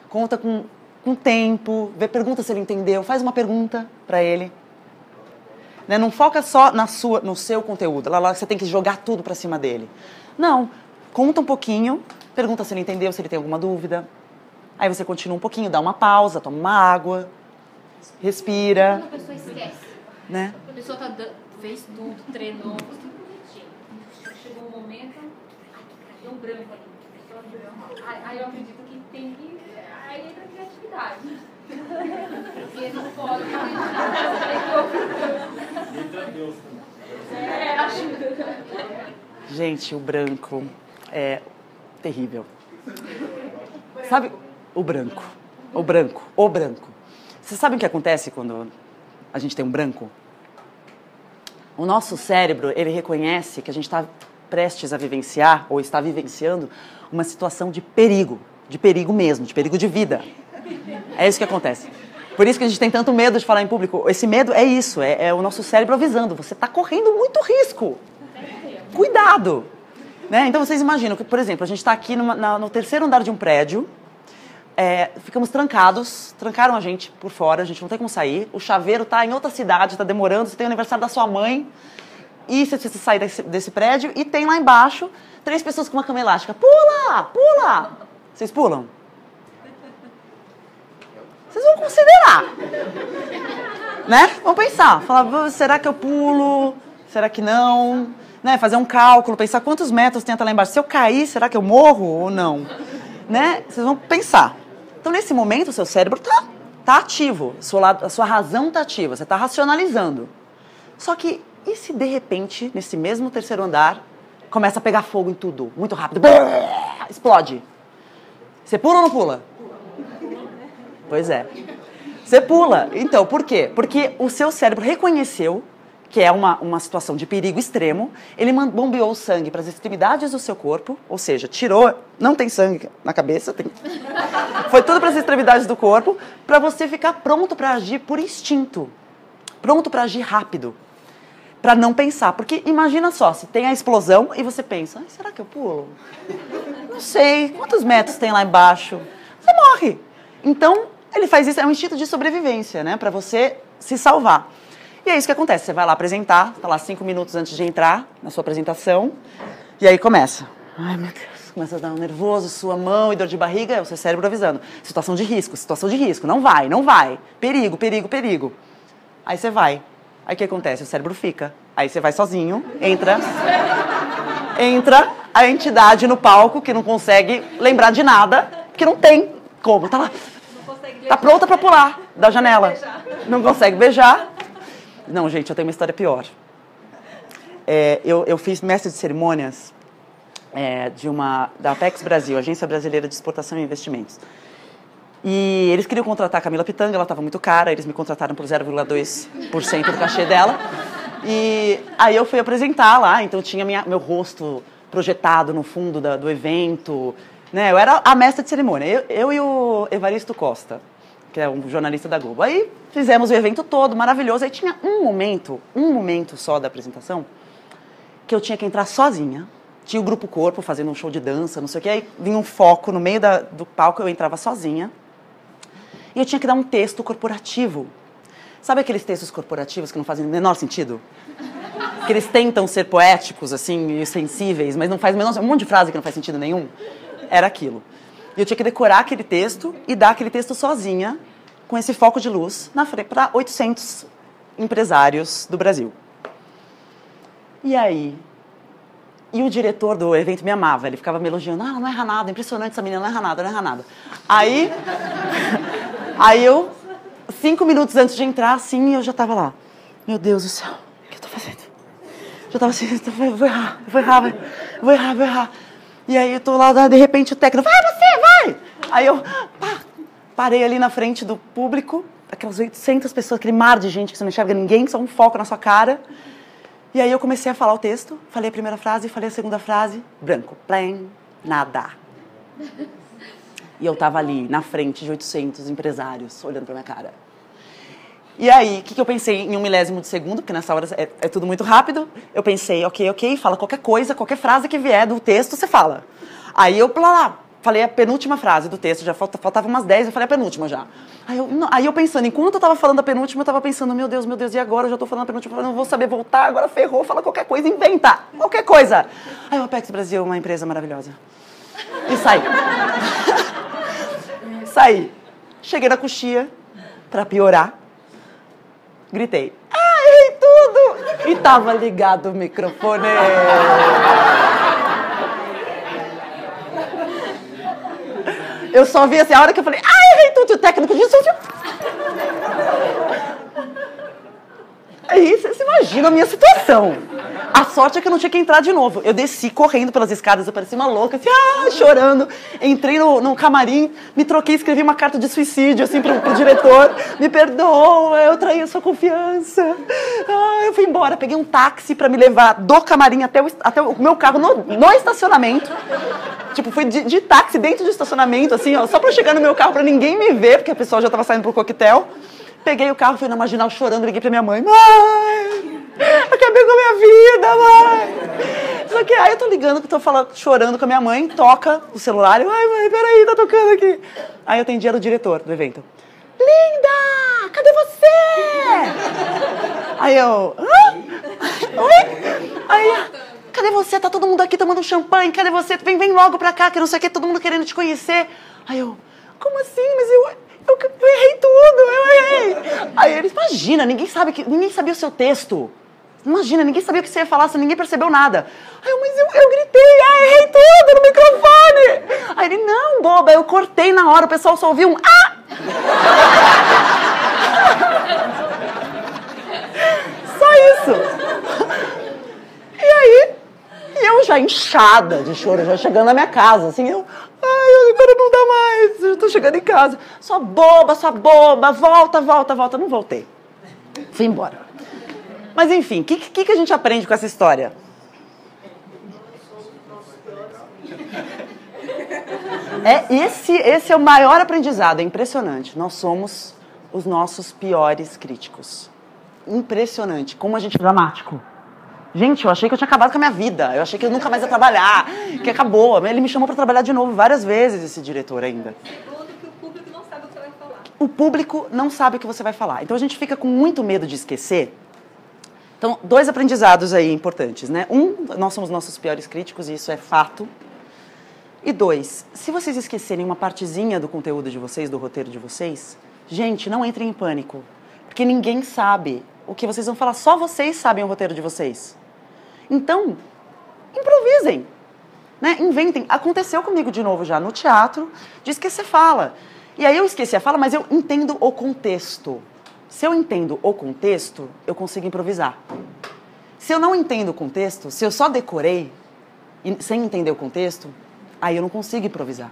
Conta com com tempo, pergunta se ele entendeu, faz uma pergunta para ele. Né? Não foca só no seu conteúdo, lá você tem que jogar tudo para cima dele. Não, conta um pouquinho, pergunta se ele entendeu, se ele tem alguma dúvida. Aí você continua um pouquinho, dá uma pausa, toma uma água, respira. Quando a pessoa esquece, né? A pessoa fez tudo, treinou, fez tudo bonitinho. Chegou um momento, deu um branco ali. Aí eu acredito que tem que... Aí entra a criatividade. Porque não pode ajuda. Gente, o branco é terrível. Sabe, o branco. Vocês sabem o que acontece quando a gente tem um branco? O nosso cérebro, ele reconhece que a gente está prestes a vivenciar, ou está vivenciando, uma situação de perigo mesmo, de perigo de vida. É isso que acontece. Por isso que a gente tem tanto medo de falar em público. Esse medo é isso, é o nosso cérebro avisando, você está correndo muito risco. Cuidado! Né? Então vocês imaginam que, por exemplo, a gente está aqui no terceiro andar de um prédio, ficamos trancaram a gente por fora, a gente não tem como sair, o chaveiro está em outra cidade, está demorando, você tem o aniversário da sua mãe, e você precisa sair desse prédio, e tem lá embaixo 3 pessoas com uma cama elástica. Pula! Pula! Vocês pulam? Vocês vão considerar. Né? Vão pensar. Falar, será que eu pulo? Será que não? Né? Fazer um cálculo, pensar quantos metros tem até lá embaixo. Se eu cair, será que eu morro ou não? Né? Vocês vão pensar. Então, nesse momento, o seu cérebro tá ativo. A sua razão está ativa. Você está racionalizando. Só que, e se de repente, nesse mesmo terceiro andar, começa a pegar fogo em tudo, muito rápido, explode? Você pula ou não pula? Pois é. Você pula. Então, por quê? Porque o seu cérebro reconheceu que é uma situação de perigo extremo, ele bombeou o sangue para as extremidades do seu corpo, ou seja, não tem sangue na cabeça, foi tudo para as extremidades do corpo, para você ficar pronto para agir por instinto, pronto para agir rápido, para não pensar. Porque imagina só, se tem a explosão e você pensa, será que eu pulo? Não sei, quantos metros tem lá embaixo? Você morre. Então, ele faz isso, é um instinto de sobrevivência, né, para você se salvar. E é isso que acontece, você vai lá apresentar, está lá 5 minutos antes de entrar na sua apresentação, e aí começa. Ai, meu Deus, começa a dar um nervoso, sua mão e dor de barriga, é o seu cérebro avisando. Situação de risco, não vai. Perigo, perigo, perigo. Aí você vai. Aí o que acontece? O cérebro fica. Aí você vai sozinho, entra a entidade no palco que não consegue lembrar de nada, porque não tem como, tá lá. Tá pronta para pular da janela. Não consegue beijar. Não, gente, eu tenho uma história pior. Eu fiz mestre de cerimônias da Apex Brasil, Agência Brasileira de Exportação e Investimentos. E eles queriam contratar a Camila Pitanga, ela estava muito cara, eles me contrataram por 0,2% do cachê dela. E aí eu fui apresentar lá, então tinha meu rosto projetado no fundo do evento. Né? Eu era a mestra de cerimônia, eu e o Evaristo Costa, que é um jornalista da Globo. Aí fizemos o evento todo, maravilhoso. Aí tinha um momento só da apresentação, que eu tinha que entrar sozinha. Tinha o Grupo Corpo fazendo um show de dança, não sei o quê. Aí vinha um foco no meio do palco, eu entrava sozinha. E eu tinha que dar um texto corporativo. Sabe aqueles textos corporativos que não fazem o menor sentido? Que eles tentam ser poéticos, assim, e sensíveis, mas não faz o menor sentido. Um monte de frase que não faz sentido nenhum. Era aquilo. E eu tinha que decorar aquele texto e dar aquele texto sozinha, com esse foco de luz, na frente, para 800 empresários do Brasil. E aí? E o diretor do evento me amava, ele ficava me elogiando. Ah, não erra nada, impressionante essa menina, não erra nada. Aí eu, 5 minutos antes de entrar, assim, eu já estava lá. Meu Deus do céu, o que eu estou fazendo? Já estava assim, vou errar. E aí eu tô lá, de repente o técnico, vai! Aí eu parei ali na frente do público, aquelas 800 pessoas, aquele mar de gente que você não enxerga ninguém, só um foco na sua cara. E aí eu comecei a falar o texto, falei a primeira frase, falei a segunda frase, branco, plém, nada. E eu tava ali, na frente de 800 empresários, olhando pra minha cara. E aí, o que eu pensei em 1 milésimo de segundo, porque nessa hora é tudo muito rápido, eu pensei, ok, fala qualquer coisa, qualquer frase que vier do texto, você fala. Aí eu, falei a penúltima frase do texto, já faltava umas 10, eu falei a penúltima já. Aí eu pensando, enquanto eu tava falando a penúltima, eu tava pensando, meu Deus, e agora? Eu já tô falando a penúltima, eu não vou saber voltar, agora ferrou, fala qualquer coisa, inventa, qualquer coisa. Aí o Apex Brasil, uma empresa maravilhosa. E saí. Saí. Cheguei na coxia, pra piorar, gritei, errei tudo! E tava ligado o microfone. Eu só vi assim, a hora que eu falei, errei tudo, e o técnico disse... Aí você imagina a minha situação. A sorte é que eu não tinha que entrar de novo. Eu desci correndo pelas escadas, eu parecia uma louca, assim, chorando. Entrei no camarim, me troquei, escrevi uma carta de suicídio, assim, pro diretor. Me perdoa, eu traí a sua confiança. Eu fui embora, peguei um táxi pra me levar do camarim até o meu carro no estacionamento. Tipo, fui de táxi dentro do estacionamento, assim, ó, só pra chegar no meu carro pra ninguém me ver, porque a pessoa já tava saindo pro coquetel. Peguei o carro, fui na Marginal chorando, liguei pra minha mãe. Mãe, acabei com a minha vida, mãe. Só que aí eu tô ligando, chorando com a minha mãe, toca o celular. Eu, mãe, peraí, tá tocando aqui. Aí eu atendi, era o diretor do evento. Linda, cadê você? Aí eu, oi? Aí, cadê você? Tá todo mundo aqui tomando champanhe, cadê você? Vem logo pra cá, que não sei o que, todo mundo querendo te conhecer. Aí eu, como assim? Mas eu errei tudo, eu errei. Aí eles, imagina, ninguém sabia o seu texto. Imagina, ninguém sabia o que você ia falar, ninguém percebeu nada. Aí eu, mas eu gritei, errei tudo no microfone. Aí ele, não, boba, eu cortei na hora, o pessoal só ouviu um Só isso. E aí, eu já inchada de choro, já chegando na minha casa, assim, agora não dá mais, eu tô chegando em casa. Sua boba, volta. Não voltei. Fui embora. Mas enfim, o que a gente aprende com essa história? Esse é o maior aprendizado, é impressionante. Nós somos os nossos piores críticos. Impressionante, como a gente é dramático. Gente, eu achei que eu tinha acabado com a minha vida. Eu achei que eu nunca mais ia trabalhar, que acabou. Ele me chamou para trabalhar de novo várias vezes, esse diretor ainda. Segundo, que o público não sabe o que você vai falar. O público não sabe o que você vai falar. Então a gente fica com muito medo de esquecer. Então, 2 aprendizados aí importantes, né? 1, nós somos nossos piores críticos, e isso é fato. E 2, se vocês esquecerem uma partezinha do conteúdo de vocês, do roteiro de vocês, gente, não entrem em pânico. Porque ninguém sabe o que vocês vão falar, só vocês sabem o roteiro de vocês. Então, improvisem, né? Inventem. Aconteceu comigo de novo já no teatro, de esquecer fala. E aí eu esqueci a fala, mas eu entendo o contexto. Se eu entendo o contexto, eu consigo improvisar. Se eu não entendo o contexto, se eu só decorei, sem entender o contexto, aí eu não consigo improvisar.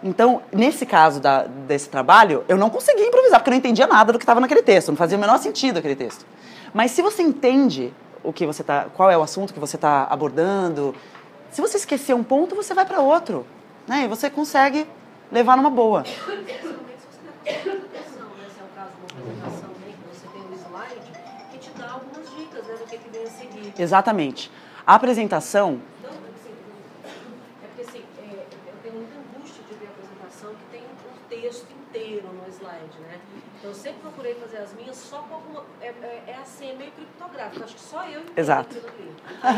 Então, nesse caso desse trabalho, eu não consegui improvisar, porque eu não entendia nada do que estava naquele texto, não fazia o menor sentido aquele texto. Mas se você entende qual é o assunto que você está abordando, se você esquecer um ponto, você vai para outro, né? E você consegue levar numa boa. Principalmente se você tem apresentação, né? Se é o caso de uma apresentação, né? Que você tem um slide que te dá algumas dicas, né? Do que vem a seguir. Exatamente. A apresentação... Então, assim, é porque assim, eu tenho muita angústia de ver a apresentação que tem um texto inteiro no slide, né? Então, eu sempre procurei fazer as minhas só com alguma... assim, é meio criptográfico. Acho que só eu entendo Exato. aquilo ali.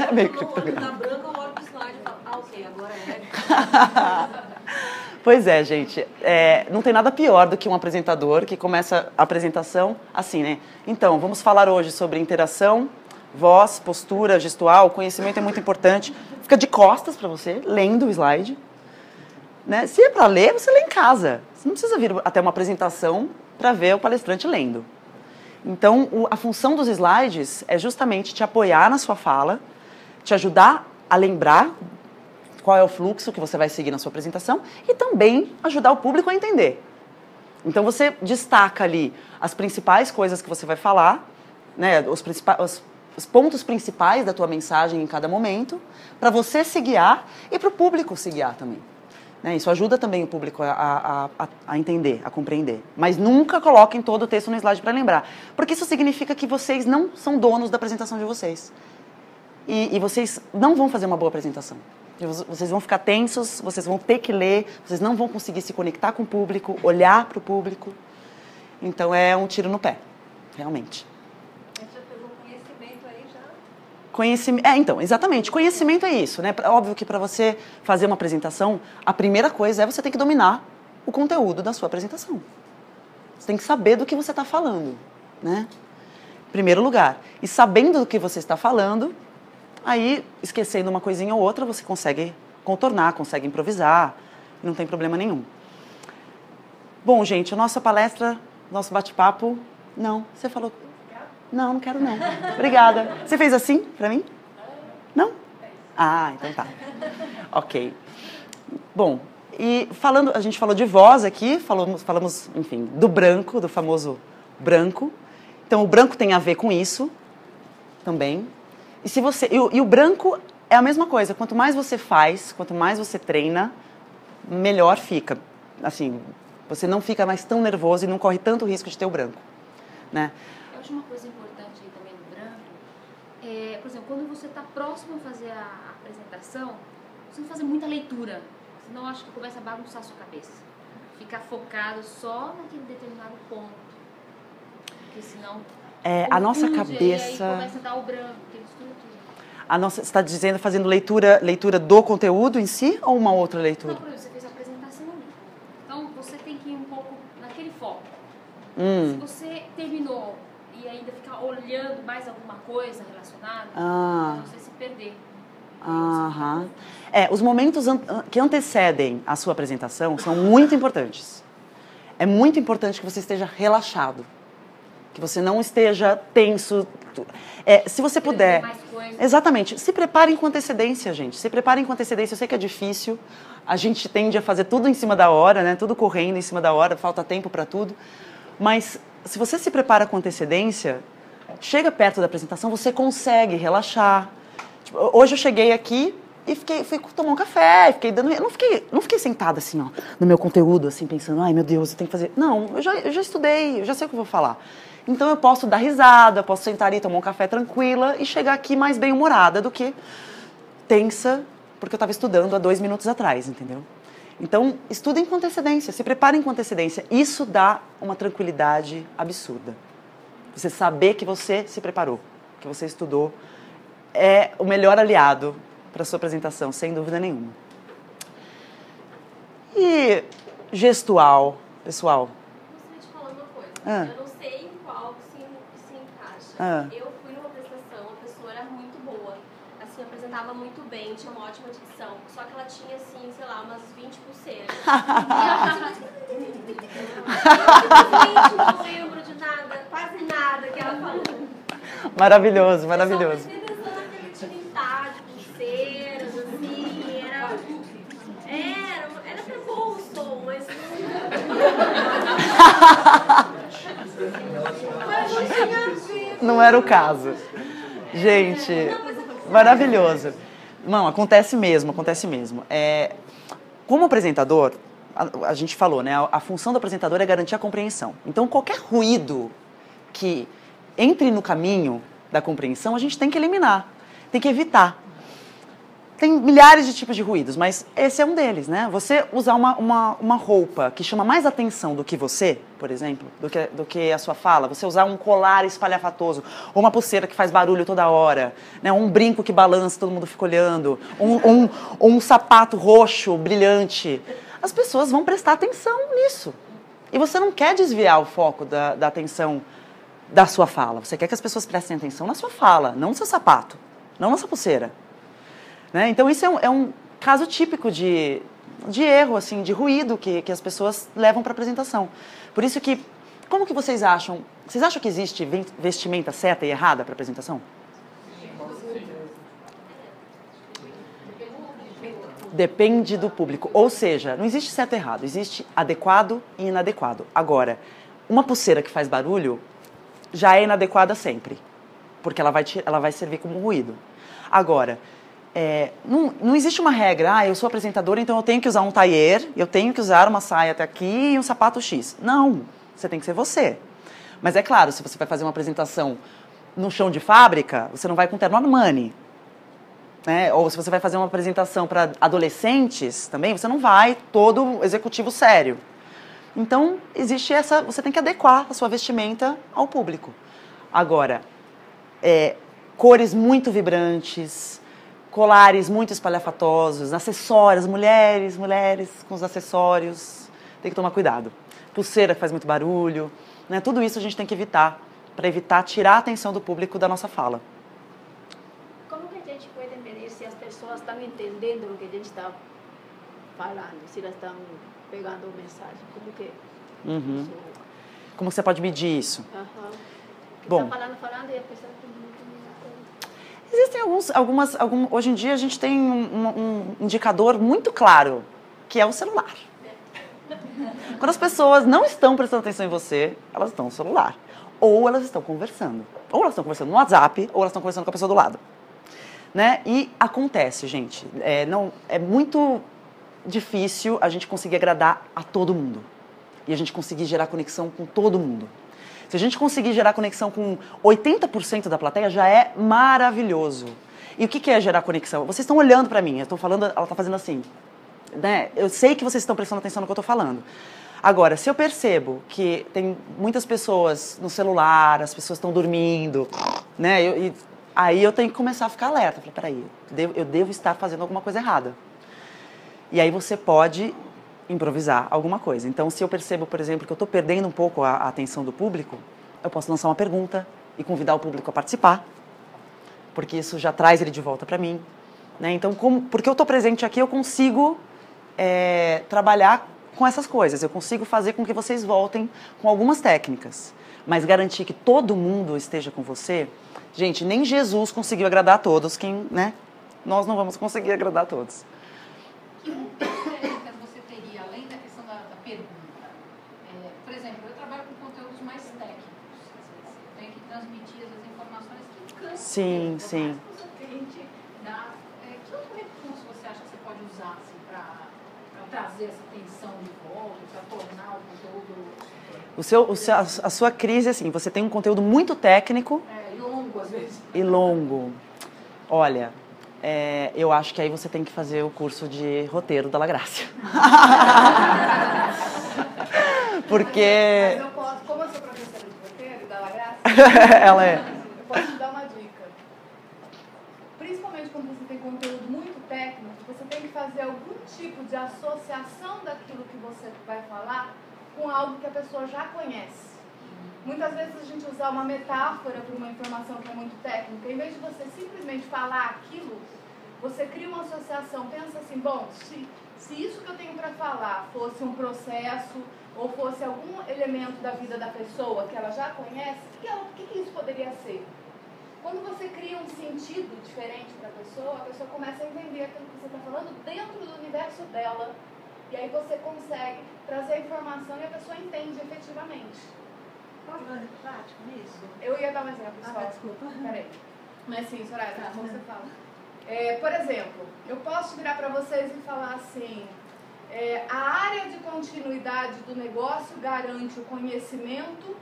É meio Quando criptográfico. tá branco, eu olho pro slide e falo, ok, agora é... Pois é, gente. Não tem nada pior do que um apresentador que começa a apresentação assim, né? Então, vamos falar hoje sobre interação, voz, postura, gestual. O conhecimento é muito importante. Fica de costas para você, lendo o slide. Né? Se é para ler, você lê em casa. Você não precisa vir até uma apresentação para ver o palestrante lendo. Então, a função dos slides é justamente te apoiar na sua fala, te ajudar a lembrar qual é o fluxo que você vai seguir na sua apresentação e também ajudar o público a entender. Então, você destaca ali as principais coisas que você vai falar, né, os pontos principais da tua mensagem em cada momento, para você se guiar e para o público se guiar também. Né, isso ajuda também o público a entender, a compreender. Mas nunca coloquem todo o texto no slide para lembrar. Porque isso significa que vocês não são donos da apresentação de vocês. E vocês não vão fazer uma boa apresentação. Vocês vão ficar tensos, vocês vão ter que ler, vocês não vão conseguir se conectar com o público, olhar para o público. Então, é um tiro no pé, realmente. A gente já pegou conhecimento aí já. Conhecimento, então, exatamente. Conhecimento é isso, né? Óbvio que para você fazer uma apresentação, a primeira coisa é você ter que dominar o conteúdo da sua apresentação. Você tem que saber do que você está falando, né? Em primeiro lugar. E sabendo do que você está falando, aí, esquecendo uma coisinha ou outra, você consegue contornar, consegue improvisar, não tem problema nenhum. Bom, gente, a nossa palestra, nosso bate-papo... Não, você falou... Não, não quero não. Obrigada. Você fez assim pra mim? Não? Ah, então tá. Ok. Bom, e falando, a gente falou de voz aqui, falamos, enfim, do branco, do famoso branco. Então, o branco tem a ver com isso também. E, e o branco é a mesma coisa. Quanto mais você faz, quanto mais você treina, melhor fica. Assim, você não fica mais tão nervoso e não corre tanto risco de ter o branco, né? Eu acho uma coisa importante aí também no branco, por exemplo, quando você está próximo a fazer a apresentação, você não fazer muita leitura, senão acho que começa a bagunçar a sua cabeça. Ficar focado só naquele determinado ponto, porque senão a nossa confunde, cabeça... E aí começa a dar o branco, porque mistura tudo. Você está dizendo, fazendo leitura do conteúdo em si ou uma outra leitura? Não, por exemplo, você fez a apresentação ali. Então, você tem que ir um pouco naquele foco. Se você terminou e ainda ficar olhando mais alguma coisa relacionada, pode você se perder. Aham. Os momentos que antecedem a sua apresentação são muito importantes. É muito importante que você esteja relaxado. Que você não esteja tenso. Se você puder... Mais coisas. Exatamente. Se preparem com antecedência, gente. Se preparem com antecedência. Eu sei que é difícil. A gente tende a fazer tudo em cima da hora, né? Tudo correndo em cima da hora. Falta tempo para tudo. Mas se você se prepara com antecedência, chega perto da apresentação, você consegue relaxar. Tipo, hoje eu cheguei aqui e fui tomar um café, fiquei dando... Eu não fiquei sentada assim, ó, no meu conteúdo, assim, pensando, ai meu Deus, eu tenho que fazer... Não, eu já estudei, eu já sei o que eu vou falar. Então eu posso dar risada, posso sentar ali, tomar um café tranquila e chegar aqui mais bem-humorada do que tensa, porque eu estava estudando há 2 minutos atrás, entendeu? Então, estudem com antecedência, se preparem com antecedência. Isso dá uma tranquilidade absurda. Você saber que você se preparou, que você estudou, é o melhor aliado para a sua apresentação, sem dúvida nenhuma. E gestual, pessoal? Gostaria de falar uma coisa. Eu não sei em qual se encaixa. Eu fui numa apresentação, a pessoa era muito boa. Assim, apresentava muito bem, tinha uma ótima dicção. Só que ela tinha, assim, sei lá, umas 20 pulseiras. E eu não lembro de nada, quase nada que ela falou. Maravilhoso, maravilhoso. Eu só prestei atenção naquele intimidade, pulseiras, assim, era até bom o som, mas não era o caso. Gente, maravilhoso. Não, acontece mesmo, acontece mesmo. Como apresentador, a gente falou, né? A função do apresentador é garantir a compreensão. Então, qualquer ruído que entre no caminho da compreensão, a gente tem que eliminar, tem que evitar. Tem milhares de tipos de ruídos, mas esse é um deles, né? Você usar uma roupa que chama mais atenção do que você, por exemplo, do que a sua fala, você usar um colar espalhafatoso, ou uma pulseira que faz barulho toda hora, né? Um brinco que balança, todo mundo fica olhando, um sapato roxo, brilhante. As pessoas vão prestar atenção nisso. E você não quer desviar o foco da atenção da sua fala. Você quer que as pessoas prestem atenção na sua fala, não no seu sapato, não na sua pulseira. Né? Então, isso é um caso típico de erro, assim, de ruído que as pessoas levam para a apresentação. Por isso que, como que vocês acham? Vocês acham que existe vestimenta certa e errada para a apresentação? Depende do público. Ou seja, não existe certo e errado, existe adequado e inadequado. Agora, uma pulseira que faz barulho já é inadequada sempre, porque ela vai servir como ruído. Agora, não existe uma regra, eu sou apresentadora, então eu tenho que usar um tailleur, eu tenho que usar uma saia até aqui e um sapato X. Não, você tem que ser você. Mas é claro, se você vai fazer uma apresentação no chão de fábrica, você não vai com terno Armani. né? Ou se você vai fazer uma apresentação para adolescentes também, você não vai todo executivo sério. Então, existe você tem que adequar a sua vestimenta ao público. Agora, cores muito vibrantes, colares muito espalhafatosos, acessórios, mulheres com os acessórios, tem que tomar cuidado. Pulseira que faz muito barulho, né? Tudo isso a gente tem que evitar, para evitar tirar a atenção do público da nossa fala. Como que a gente pode medir se as pessoas estão entendendo o que a gente está falando, se elas estão pegando a mensagem? Como que... Como você pode medir isso? Bom, tá falando e a pessoa... Existem hoje em dia a gente tem um indicador muito claro, que é o celular. Quando as pessoas não estão prestando atenção em você, elas estão no celular. Ou elas estão conversando. Ou elas estão conversando no WhatsApp, ou elas estão conversando com a pessoa do lado. Né? E acontece, gente. É muito difícil a gente conseguir agradar a todo mundo. E a gente conseguir gerar conexão com todo mundo. Se a gente conseguir gerar conexão com 80% da plateia, já é maravilhoso. E o que é gerar conexão? Vocês estão olhando para mim, eu estou falando, ela está fazendo assim. Né? Eu sei que vocês estão prestando atenção no que eu estou falando. Agora, se eu percebo que tem muitas pessoas no celular, as pessoas estão dormindo, né? Aí eu tenho que começar a ficar alerta. Eu falei, peraí, eu devo estar fazendo alguma coisa errada. E aí você pode improvisar alguma coisa. Então, se eu percebo, por exemplo, que eu estou perdendo um pouco a atenção do público, eu posso lançar uma pergunta e convidar o público a participar, porque isso já traz ele de volta para mim. Né? Então, porque eu estou presente aqui, eu consigo trabalhar com essas coisas. Eu consigo fazer com que vocês voltem com algumas técnicas. Mas garantir que todo mundo esteja com você... Gente, nem Jesus conseguiu agradar a todos. Né? Nós não vamos conseguir agradar a todos. Sim, sim. Que a gente dá, que outro recurso você acha que você pode usar assim, para trazer essa atenção de volta, para tornar o conteúdo... A sua crise, assim, você tem um conteúdo muito técnico... E longo, às vezes. E longo. Olha, eu acho que aí você tem que fazer o curso de roteiro da La Grácia. Porque... Mas eu posso, como eu sou professora de roteiro da La Grácia... Ela é... Eu posso te dar uma dica. Principalmente quando você tem conteúdo muito técnico, você tem que fazer algum tipo de associação daquilo que você vai falar com algo que a pessoa já conhece. Muitas vezes a gente usa uma metáfora para uma informação que é muito técnica. Em vez de você simplesmente falar aquilo, você cria uma associação. Pensa assim, bom, se isso que eu tenho para falar fosse um processo ou fosse algum elemento da vida da pessoa que ela já conhece, o que isso poderia ser? Quando você cria um sentido diferente para a pessoa começa a entender aquilo que você está falando dentro do universo dela. E aí você consegue trazer a informação e a pessoa entende efetivamente. Posso dar um prático nisso? Eu ia dar um exemplo só. Desculpa. Peraí. Mas sim, Soraya, como você fala? Por exemplo, eu posso virar para vocês e falar assim, a área de continuidade do negócio garante o conhecimento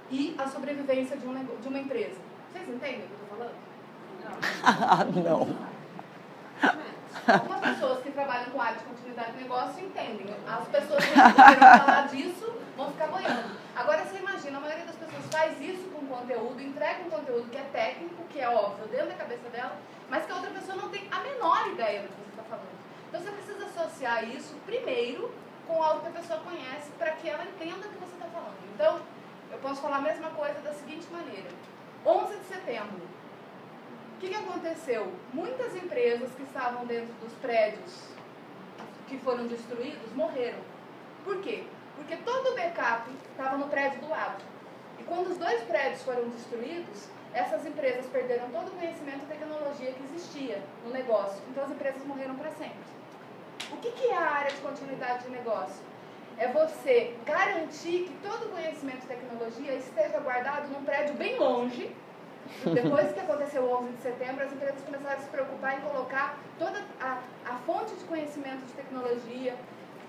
e a sobrevivência de uma empresa. Vocês entendem o que eu estou falando? Não. Algumas pessoas que trabalham com área de continuidade do negócio entendem. As pessoas que não querem falar disso vão ficar boiando. Agora você imagina, a maioria das pessoas faz isso com conteúdo, entrega um conteúdo que é técnico, que é óbvio, dentro da cabeça dela, mas que a outra pessoa não tem a menor ideia do que você está falando. Então você precisa associar isso primeiro com algo que a pessoa conhece para que ela entenda o que você está falando. Então, eu posso falar a mesma coisa da seguinte maneira. 11 de setembro. O que aconteceu? Muitas empresas que estavam dentro dos prédios que foram destruídos morreram. Por quê? Porque todo o backup estava no prédio do lado. E quando os dois prédios foram destruídos, essas empresas perderam todo o conhecimento e tecnologia que existia no negócio. Então as empresas morreram para sempre. O que é a área de continuidade de negócio? É você garantir que todo o conhecimento e tecnologia esteja guardado num prédio bem longe. Depois que aconteceu o 11 de setembro, as empresas começaram a se preocupar em colocar toda a fonte de conhecimento de tecnologia,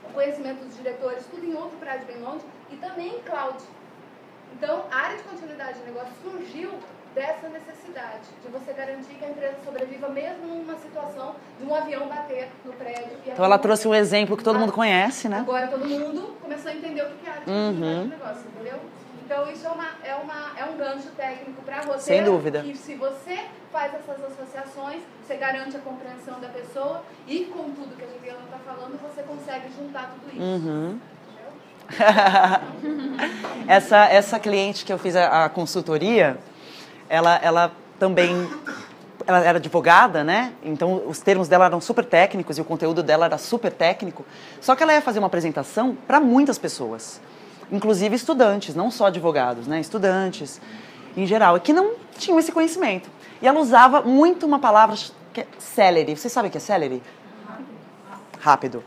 o conhecimento dos diretores, tudo em outro prédio bem longe e também em cloud. Então, a área de continuidade de negócio surgiu dessa necessidade, de você garantir que a empresa sobreviva mesmo numa situação de um avião bater no prédio. Então ela trouxe um exemplo que todo mundo conhece, né? Agora todo mundo começou a entender o que é a atividade do negócio, entendeu? Então isso é um gancho técnico para você. Sem dúvida. Que se você faz essas associações, você garante a compreensão da pessoa e com tudo que a Juliana está falando, você consegue juntar tudo isso. Essa cliente que eu fiz a consultoria, ela também ela era advogada, né? Então os termos dela eram super técnicos e o conteúdo dela era super técnico. Só que ela ia fazer uma apresentação para muitas pessoas, inclusive estudantes, não só advogados, né? Estudantes em geral, e que não tinham esse conhecimento. E ela usava muito uma palavra que é celery. Vocês sabem o que é celery? Rápido.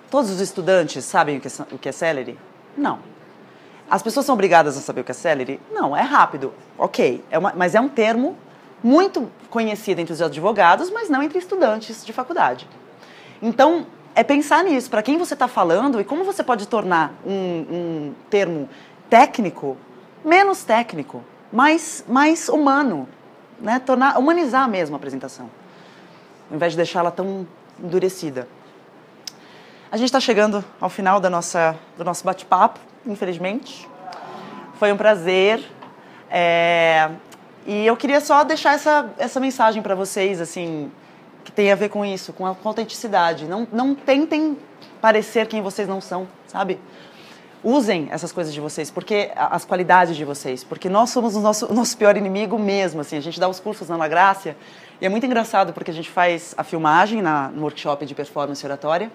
Todos os estudantes sabem o que é celery? Não. As pessoas são obrigadas a saber o que é celery? Não, é rápido. Ok, mas é um termo muito conhecido entre os advogados, mas não entre estudantes de faculdade. Então, é pensar nisso, para quem você está falando e como você pode tornar um termo técnico menos técnico, mais humano, né? Humanizar mesmo a apresentação, ao invés de deixá-la tão endurecida. A gente está chegando ao final do nosso bate-papo, infelizmente. Foi um prazer. E eu queria só deixar essa mensagem para vocês, assim, que tem a ver com isso, com a autenticidade. Não tentem parecer quem vocês não são, sabe? Usem essas coisas de vocês, porque as qualidades de vocês, porque nós somos o nosso pior inimigo mesmo, assim. A gente dá os cursos na La Grácia e é muito engraçado porque a gente faz a filmagem no workshop de performance oratória.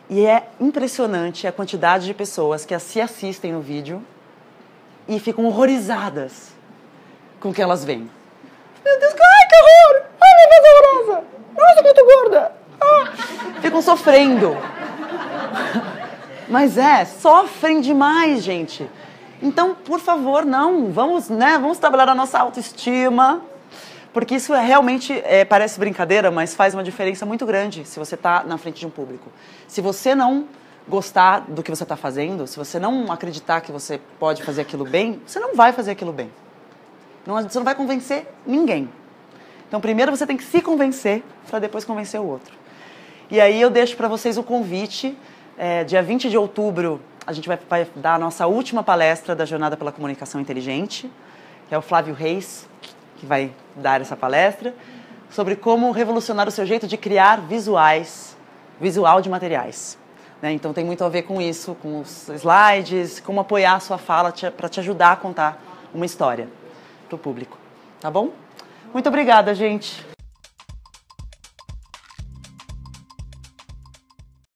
E é impressionante a quantidade de pessoas que se assistem no vídeo e ficam horrorizadas com o que elas veem. Meu Deus, ai, que horror! Ai, minha Deus, horrorosa! Nossa, muito gorda! Ficam sofrendo. Mas sofrem demais, gente. Então, por favor, vamos trabalhar a nossa autoestima, porque isso realmente parece brincadeira, mas faz uma diferença muito grande se você está na frente de um público. Se você não gostar do que você está fazendo, se você não acreditar que você pode fazer aquilo bem, você não vai fazer aquilo bem. Você não vai convencer ninguém. Então, primeiro você tem que se convencer para depois convencer o outro. E aí eu deixo para vocês o convite. Dia 20 de outubro, a gente vai dar a nossa última palestra da Jornada pela Comunicação Inteligente, que é o Flávio Reis, que vai dar essa palestra, sobre como revolucionar o seu jeito de criar visual de materiais. Né? Então tem muito a ver com isso, com os slides, como apoiar a sua fala para te ajudar a contar uma história para o público. Tá bom? Muito obrigada, gente.